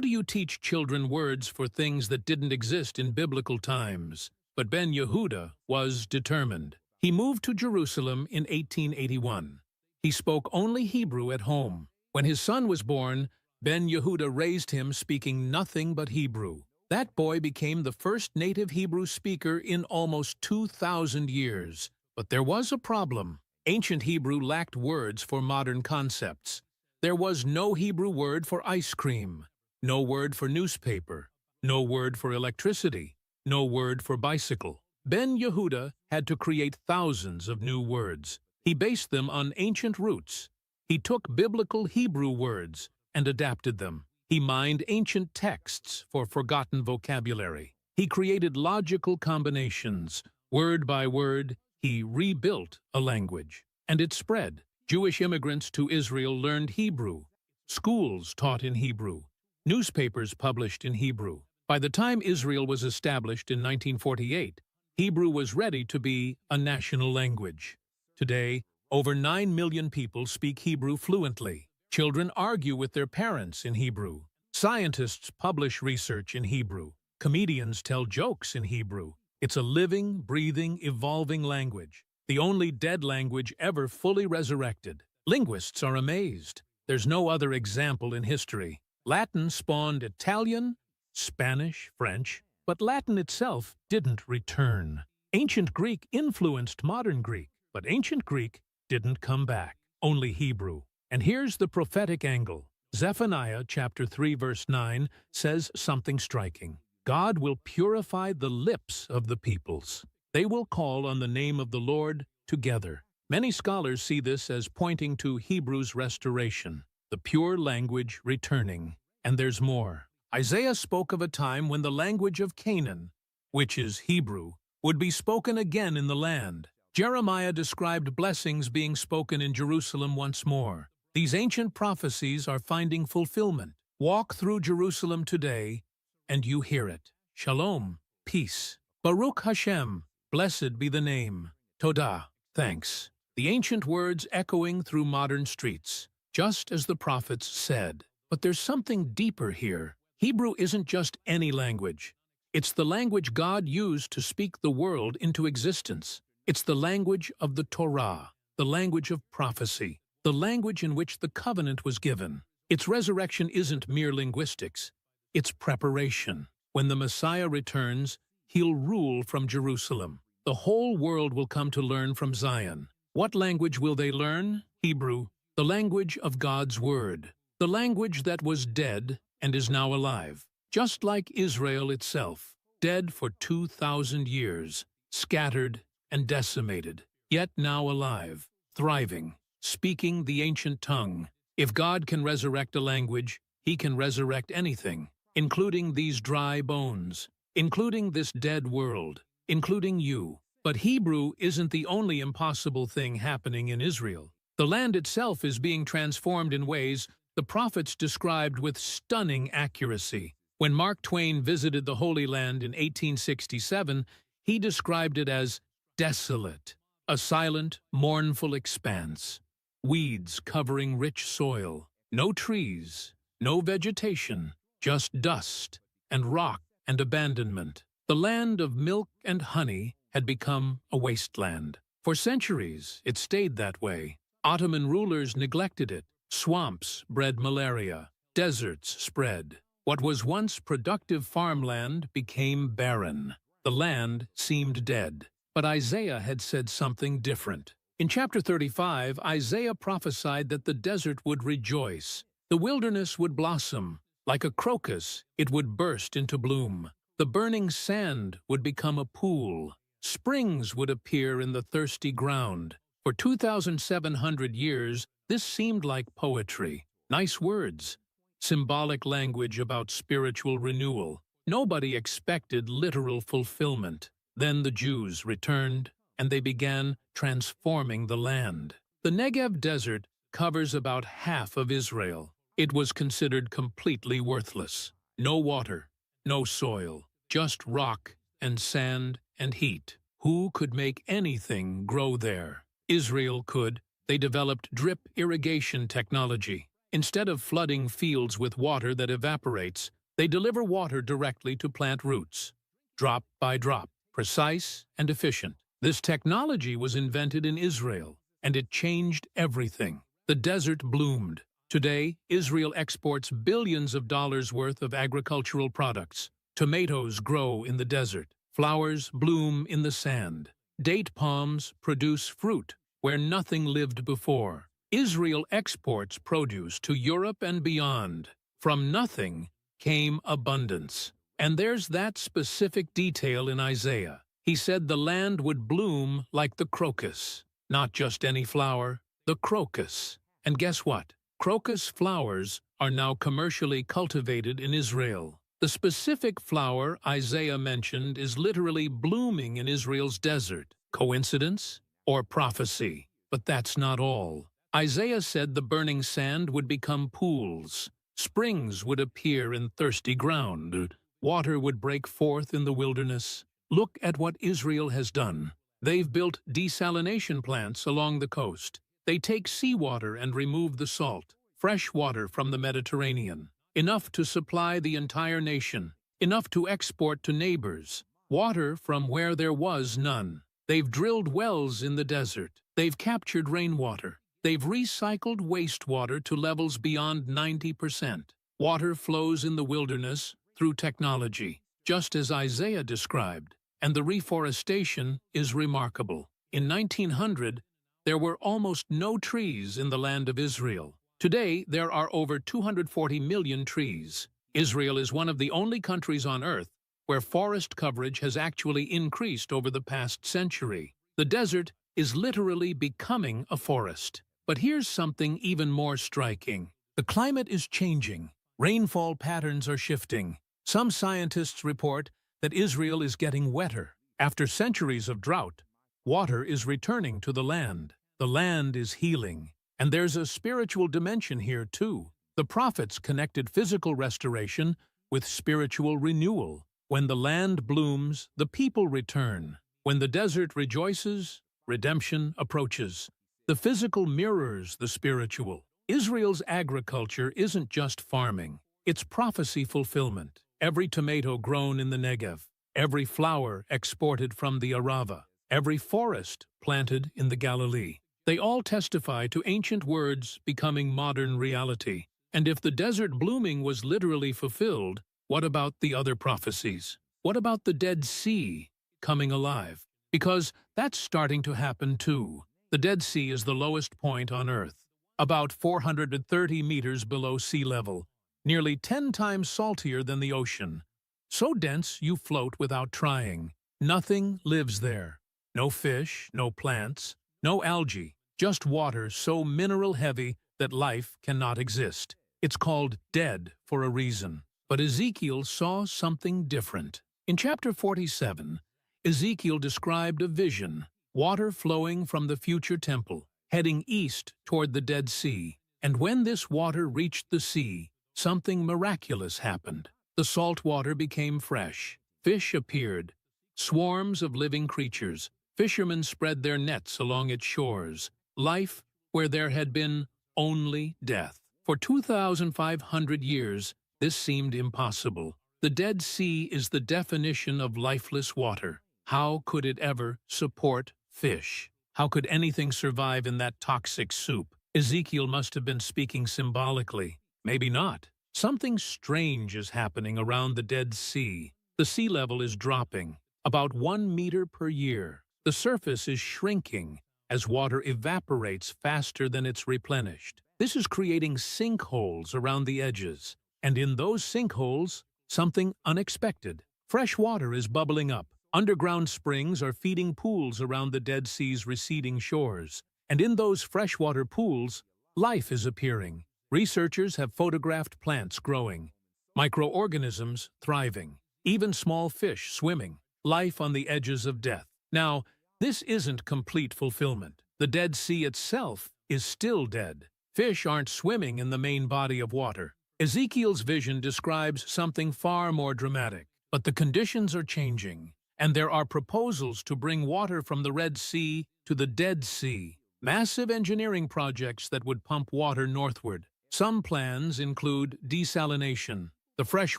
do you teach children words for things that didn't exist in biblical times? But Ben Yehuda was determined. He moved to Jerusalem in 1881. He spoke only Hebrew at home. When his son was born, Ben Yehuda raised him speaking nothing but Hebrew. That boy became the first native Hebrew speaker in almost 2,000 years. But there was a problem. Ancient Hebrew lacked words for modern concepts. There was no Hebrew word for ice cream, no word for newspaper, no word for electricity, no word for bicycle. Ben Yehuda had to create thousands of new words. He based them on ancient roots. He took biblical Hebrew words and adapted them. He mined ancient texts for forgotten vocabulary. He created logical combinations. Word by word, he rebuilt a language. And it spread. Jewish immigrants to Israel learned Hebrew. Schools taught in Hebrew. Newspapers published in Hebrew. By the time Israel was established in 1948, Hebrew was ready to be a national language. Today, over 9 million people speak Hebrew fluently. Children argue with their parents in Hebrew. Scientists publish research in Hebrew. Comedians tell jokes in Hebrew. It's a living, breathing, evolving language. The only dead language ever fully resurrected. Linguists are amazed. There's no other example in history. Latin spawned Italian, Spanish, French, but Latin itself didn't return. Ancient Greek influenced modern Greek, but ancient Greek didn't come back. Only Hebrew. And here's the prophetic angle. Zephaniah chapter 3 verse 9 says something striking. God will purify the lips of the peoples. They will call on the name of the Lord together. Many scholars see this as pointing to Hebrew's restoration, the pure language returning. And there's more. Isaiah spoke of a time when the language of Canaan, which is Hebrew, would be spoken again in the land. Jeremiah described blessings being spoken in Jerusalem once more. These ancient prophecies are finding fulfillment. Walk through Jerusalem today, and you hear it. Shalom, peace. Baruch Hashem, blessed be the name. Todah, thanks. The ancient words echoing through modern streets, just as the prophets said. But there's something deeper here. Hebrew isn't just any language. It's the language God used to speak the world into existence. It's the language of the Torah, the language of prophecy, the language in which the covenant was given. Its resurrection isn't mere linguistics. It's preparation. When the Messiah returns, he'll rule from Jerusalem. The whole world will come to learn from Zion. What language will they learn? Hebrew, the language of God's word, the language that was dead and is now alive, just like Israel itself, dead for 2,000 years, scattered and decimated, yet now alive, thriving, speaking the ancient tongue. If God can resurrect a language, he can resurrect anything, including these dry bones, including this dead world, including you. But Hebrew isn't the only impossible thing happening in Israel. The land itself is being transformed in ways the prophets described with stunning accuracy. When Mark Twain visited the Holy Land in 1867, he described it as desolate, a silent, mournful expanse. Weeds covering rich soil, no trees, no vegetation, just dust and rock and abandonment. The land of milk and honey had become a wasteland. For centuries, it stayed that way. Ottoman rulers neglected it. Swamps bred malaria. Deserts spread. What was once productive farmland became barren. The land seemed dead. But Isaiah had said something different. In chapter 35, Isaiah prophesied that the desert would rejoice. The wilderness would blossom. Like a crocus, it would burst into bloom. The burning sand would become a pool. Springs would appear in the thirsty ground. For 2,700 years, this seemed like poetry. Nice words. Symbolic language about spiritual renewal. Nobody expected literal fulfillment. Then the Jews returned, and they began transforming the land. The Negev desert covers about half of Israel. It was considered completely worthless. No water, no soil, just rock and sand and heat. Who could make anything grow there? Israel could. They developed drip irrigation technology. Instead of flooding fields with water that evaporates, they deliver water directly to plant roots, drop by drop, precise and efficient. This technology was invented in Israel, and it changed everything. The desert bloomed. Today, Israel exports billions of dollars worth of agricultural products. Tomatoes grow in the desert. Flowers bloom in the sand. Date palms produce fruit where nothing lived before. Israel exports produce to Europe and beyond. From nothing came abundance. And there's that specific detail in Isaiah. He said the land would bloom like the crocus. Not just any flower, the crocus. And guess what? Crocus flowers are now commercially cultivated in Israel. The specific flower Isaiah mentioned is literally blooming in Israel's desert. Coincidence or prophecy? But that's not all. Isaiah said the burning sand would become pools. Springs would appear in thirsty ground. Water would break forth in the wilderness. Look at what Israel has done. They've built desalination plants along the coast. They take seawater and remove the salt, fresh water from the Mediterranean. Enough to supply the entire nation. Enough to export to neighbors. Water from where there was none. They've drilled wells in the desert. They've captured rainwater. They've recycled wastewater to levels beyond 90%. Water flows in the wilderness through technology, just as Isaiah described, and the reforestation is remarkable. In 1900, there were almost no trees in the land of Israel. Today, there are over 240 million trees. Israel is one of the only countries on Earth where forest coverage has actually increased over the past century. The desert is literally becoming a forest. But here's something even more striking. The climate is changing. Rainfall patterns are shifting. Some scientists report that Israel is getting wetter. After centuries of drought, water is returning to the land. The land is healing. And there's a spiritual dimension here too. The prophets connected physical restoration with spiritual renewal. When the land blooms, the people return. When the desert rejoices, redemption approaches. The physical mirrors the spiritual. Israel's agriculture isn't just farming. It's prophecy fulfillment. Every tomato grown in the Negev, every flower exported from the Arava, every forest planted in the Galilee. They all testify to ancient words becoming modern reality. And if the desert blooming was literally fulfilled, what about the other prophecies? What about the Dead Sea coming alive? Because that's starting to happen too. The Dead Sea is the lowest point on Earth, about 430 meters below sea level, nearly 10 times saltier than the ocean. So dense you float without trying. Nothing lives there. No fish, no plants, no algae, just water so mineral-heavy that life cannot exist. It's called dead for a reason. But Ezekiel saw something different. In chapter 47, Ezekiel described a vision, water flowing from the future temple, heading east toward the Dead Sea. And when this water reached the sea, something miraculous happened. The salt water became fresh. Fish appeared, swarms of living creatures. Fishermen spread their nets along its shores. Life where there had been only death. For 2,500 years, this seemed impossible. The Dead Sea is the definition of lifeless water. How could it ever support fish? How could anything survive in that toxic soup? Ezekiel must have been speaking symbolically. Maybe not. Something strange is happening around the Dead Sea. The sea level is dropping. about 1 meter per year. The surface is shrinking as water evaporates faster than it's replenished. This is creating sinkholes around the edges, and in those sinkholes, something unexpected. Fresh water is bubbling up. Underground springs are feeding pools around the Dead Sea's receding shores, and in those freshwater pools, life is appearing. Researchers have photographed plants growing, microorganisms thriving, even small fish swimming, life on the edges of death. Now, this isn't complete fulfillment. The Dead Sea itself is still dead. Fish aren't swimming in the main body of water. Ezekiel's vision describes something far more dramatic, but the conditions are changing, and there are proposals to bring water from the Red Sea to the Dead Sea. Massive engineering projects that would pump water northward. Some plans include desalination. The fresh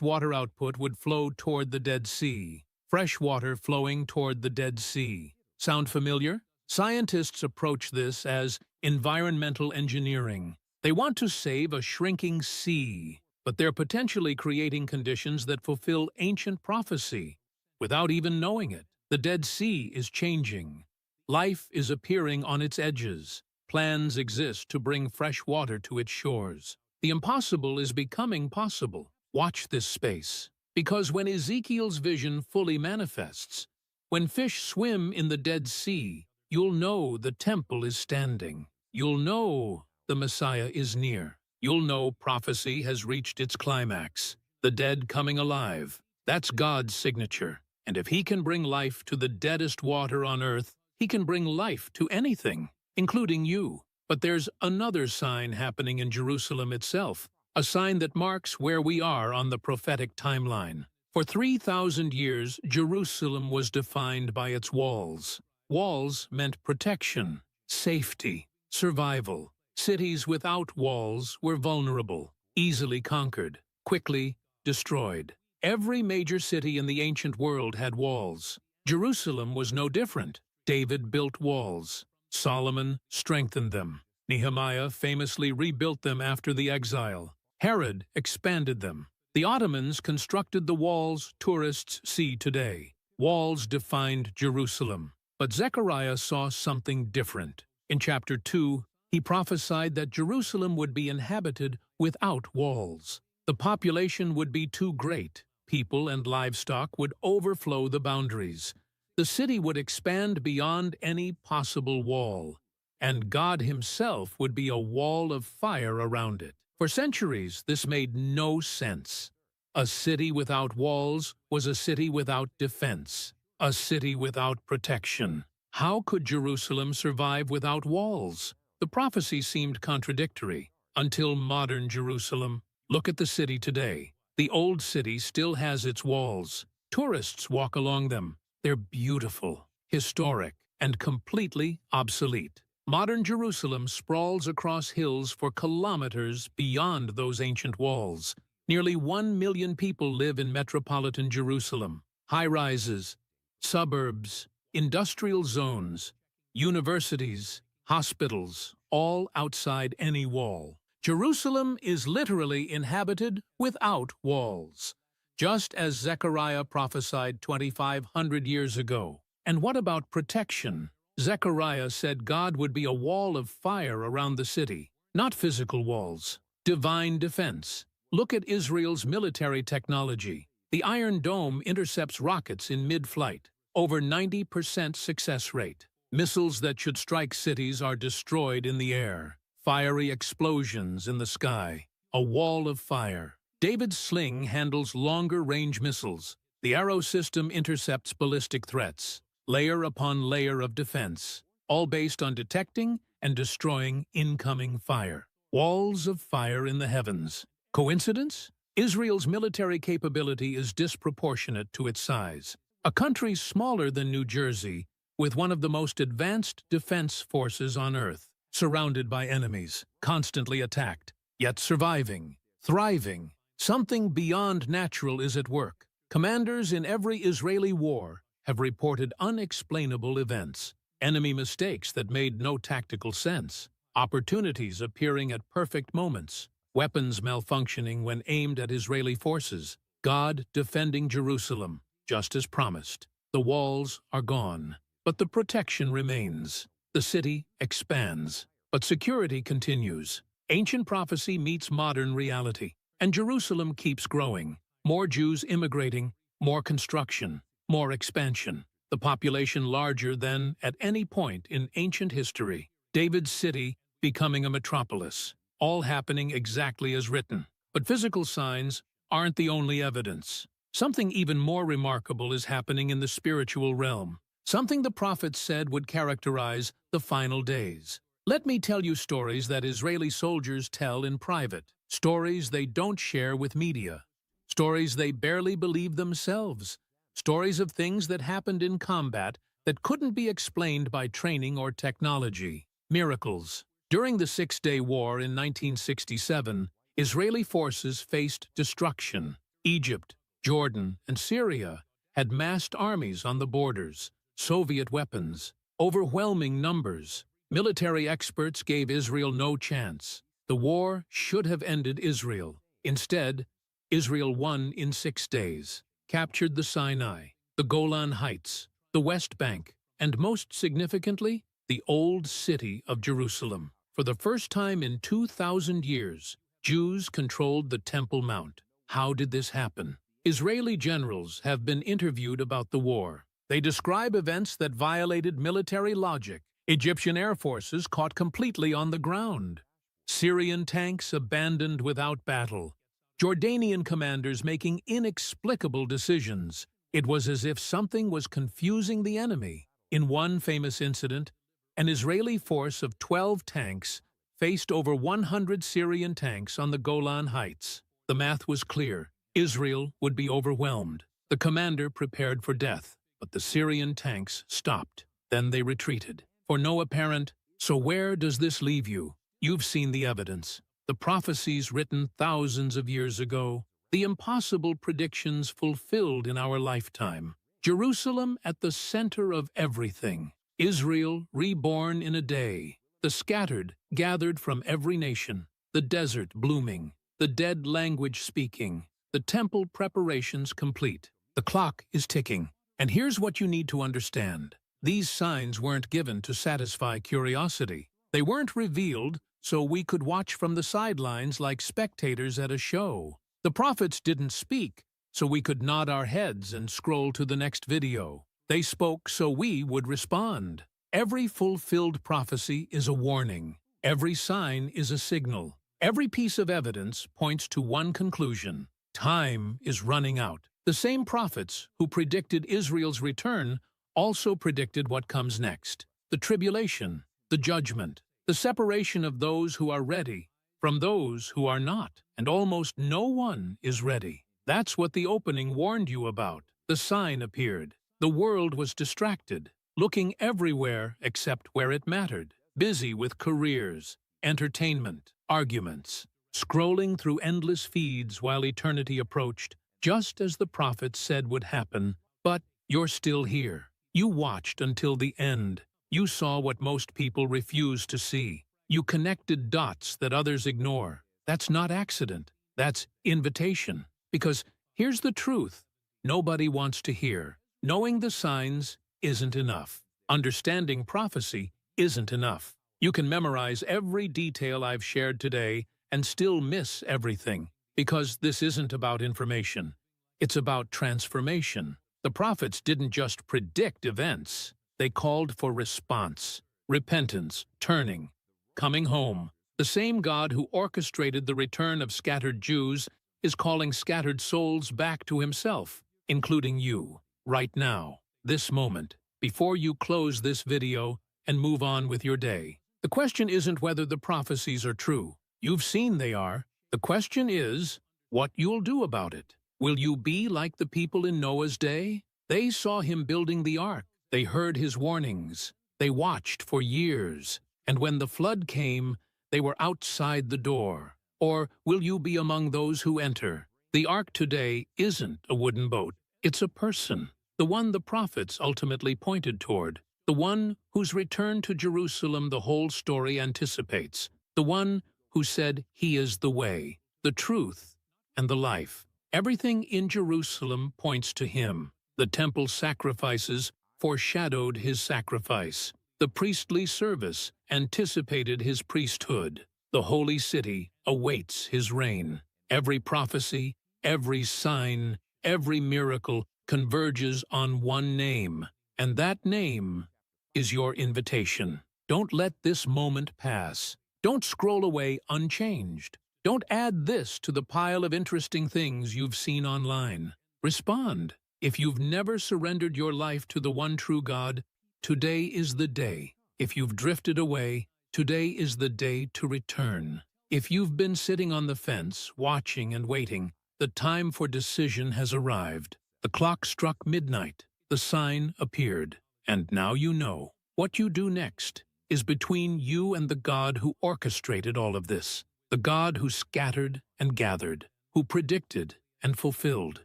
water output would flow toward the Dead Sea. Fresh water flowing toward the Dead Sea. Sound familiar? Scientists approach this as environmental engineering. They want to save a shrinking sea, but they're potentially creating conditions that fulfill ancient prophecy without even knowing it. The Dead Sea is changing. Life is appearing on its edges. Plans exist to bring fresh water to its shores. The impossible is becoming possible. Watch this space. Because when Ezekiel's vision fully manifests, when fish swim in the Dead Sea, you'll know the temple is standing. You'll know the Messiah is near. You'll know prophecy has reached its climax. The dead coming alive. That's God's signature. And if he can bring life to the deadest water on earth, he can bring life to anything, including you. But there's another sign happening in Jerusalem itself, a sign that marks where we are on the prophetic timeline. For 3,000 years, Jerusalem was defined by its walls. Walls meant protection, safety, survival. Cities without walls were vulnerable, easily conquered, quickly destroyed. Every major city in the ancient world had walls. Jerusalem was no different. David built walls. Solomon strengthened them. Nehemiah famously rebuilt them after the exile. Herod expanded them. The Ottomans constructed the walls tourists see today. Walls defined Jerusalem. But Zechariah saw something different. In chapter 2, he prophesied that Jerusalem would be inhabited without walls. The population would be too great. People and livestock would overflow the boundaries. The city would expand beyond any possible wall, and God himself would be a wall of fire around it. For centuries, this made no sense. A city without walls was a city without defense, a city without protection. How could Jerusalem survive without walls? The prophecy seemed contradictory, until modern Jerusalem. Look at the city today. The old city still has its walls. Tourists walk along them. They're beautiful, historic, and completely obsolete. Modern Jerusalem sprawls across hills for kilometers beyond those ancient walls. Nearly 1 million people live in metropolitan Jerusalem. High-rises, suburbs, industrial zones, universities, hospitals, all outside any wall. Jerusalem is literally inhabited without walls, just as Zechariah prophesied 2,500 years ago. And what about protection? Zechariah said God would be a wall of fire around the city, not physical walls. Divine defense. Look at Israel's military technology. The Iron Dome intercepts rockets in mid-flight. Over 90% success rate. Missiles that should strike cities are destroyed in the air. Fiery explosions in the sky. A wall of fire. David's sling handles longer-range missiles. The arrow system intercepts ballistic threats. Layer upon layer of defense, all based on detecting and destroying incoming fire. Walls of fire in the heavens. Coincidence? Israel's military capability is disproportionate to its size. A country smaller than New Jersey, with one of the most advanced defense forces on Earth, surrounded by enemies, constantly attacked, yet surviving, thriving. Something beyond natural is at work. Commanders in every Israeli war have reported unexplainable events, enemy mistakes that made no tactical sense, opportunities appearing at perfect moments, weapons malfunctioning when aimed at Israeli forces, God defending Jerusalem, just as promised. The walls are gone, but the protection remains. The city expands, but security continues. Ancient prophecy meets modern reality, and Jerusalem keeps growing. More Jews immigrating, more construction, more expansion. The population larger than at any point in ancient history. David's city becoming a metropolis, all happening exactly as written. But physical signs aren't the only evidence. Something even more remarkable is happening in the spiritual realm. Something the prophets said would characterize the final days. Let me tell you stories that Israeli soldiers tell in private. Stories they don't share with media. Stories they barely believe themselves. Stories of things that happened in combat that couldn't be explained by training or technology. Miracles. During the Six-Day War in 1967, Israeli forces faced destruction. Egypt, Jordan, and Syria had massed armies on the borders, Soviet weapons, overwhelming numbers. Military experts gave Israel no chance. The war should have ended Israel. Instead, Israel won in 6 days, captured the Sinai, the Golan Heights, the West Bank, and most significantly, the old city of Jerusalem. For the first time in 2,000 years, Jews controlled the Temple Mount. How did this happen? Israeli generals have been interviewed about the war. They describe events that violated military logic. Egyptian air forces caught completely on the ground. Syrian tanks abandoned without battle. Jordanian commanders making inexplicable decisions. It was as if something was confusing the enemy. In one famous incident, an Israeli force of 12 tanks faced over 100 Syrian tanks on the Golan Heights. The math was clear. Israel would be overwhelmed. The commander prepared for death, but the Syrian tanks stopped. Then they retreated. For no apparent, so where does this leave you? You've seen the evidence. The prophecies written thousands of years ago. The impossible predictions fulfilled in our lifetime. Jerusalem at the center of everything. Israel reborn in a day. The scattered gathered from every nation. The desert blooming. The dead language speaking. The temple preparations complete. The clock is ticking. And here's what you need to understand. These signs weren't given to satisfy curiosity. They weren't revealed so we could watch from the sidelines like spectators at a show. The prophets didn't speak so we could nod our heads and scroll to the next video. They spoke so we would respond. Every fulfilled prophecy is a warning. Every sign is a signal. Every piece of evidence points to one conclusion. Time is running out. The same prophets who predicted Israel's return also predicted what comes next. The tribulation, the judgment, the separation of those who are ready from those who are not, and almost no one is ready. That's what the opening warned you about. The sign appeared. The world was distracted, looking everywhere except where it mattered, busy with careers, entertainment, arguments, scrolling through endless feeds while eternity approached, just as the prophets said would happen. But you're still here. You watched until the end. You saw what most people refuse to see. You connected dots that others ignore. That's not accident. That's invitation. Because here's the truth. Nobody wants to hear. Knowing the signs isn't enough. Understanding prophecy isn't enough. You can memorize every detail I've shared today and still miss everything. Because this isn't about information. It's about transformation. The prophets didn't just predict events. They called for response, repentance, turning, coming home. The same God who orchestrated the return of scattered Jews is calling scattered souls back to himself, including you, right now, this moment, before you close this video and move on with your day. The question isn't whether the prophecies are true. You've seen they are. The question is what you'll do about it. Will you be like the people in Noah's day? They saw him building the ark. They heard his warnings. They watched for years. And when the flood came, they were outside the door. Or will you be among those who enter? The ark today isn't a wooden boat. It's a person. The one the prophets ultimately pointed toward. The one whose return to Jerusalem the whole story anticipates. The one who said he is the way, the truth, and the life. Everything in Jerusalem points to him. The temple sacrifices foreshadowed his sacrifice. The priestly service anticipated his priesthood. The holy city awaits his reign. Every prophecy, every sign, every miracle converges on one name, and that name is your invitation. Don't let this moment pass. Don't scroll away unchanged. Don't add this to the pile of interesting things you've seen online. Respond. If you've never surrendered your life to the one true God, today is the day. If you've drifted away, today is the day to return. If you've been sitting on the fence, watching and waiting, the time for decision has arrived. The clock struck midnight. The sign appeared. And now you know. What you do next is between you and the God who orchestrated all of this. The God who scattered and gathered, who predicted and fulfilled,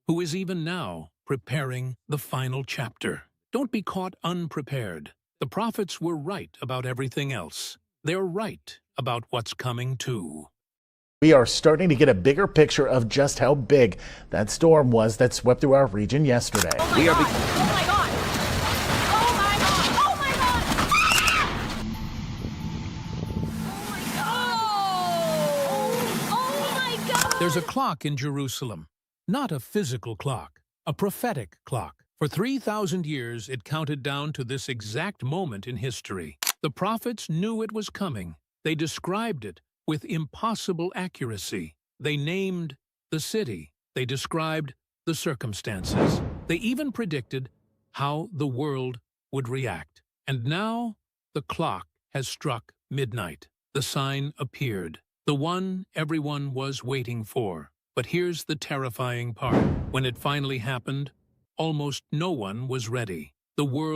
who is even now preparing the final chapter. Don't be caught unprepared. The prophets were right about everything else. They're right about what's coming too. We are starting to get a bigger picture of just how big that storm was that swept through our region yesterday. Oh my God. Oh my God. Oh my God. Oh my God. Oh my God. There's a clock in Jerusalem, not a physical clock, a prophetic clock. For 3,000 years, it counted down to this exact moment in history. The prophets knew it was coming. They described it with impossible accuracy. They named the city. They described the circumstances. They even predicted how the world would react. And now the clock has struck midnight. The sign appeared, the one everyone was waiting for. But here's the terrifying part. When it finally happened, almost no one was ready. The world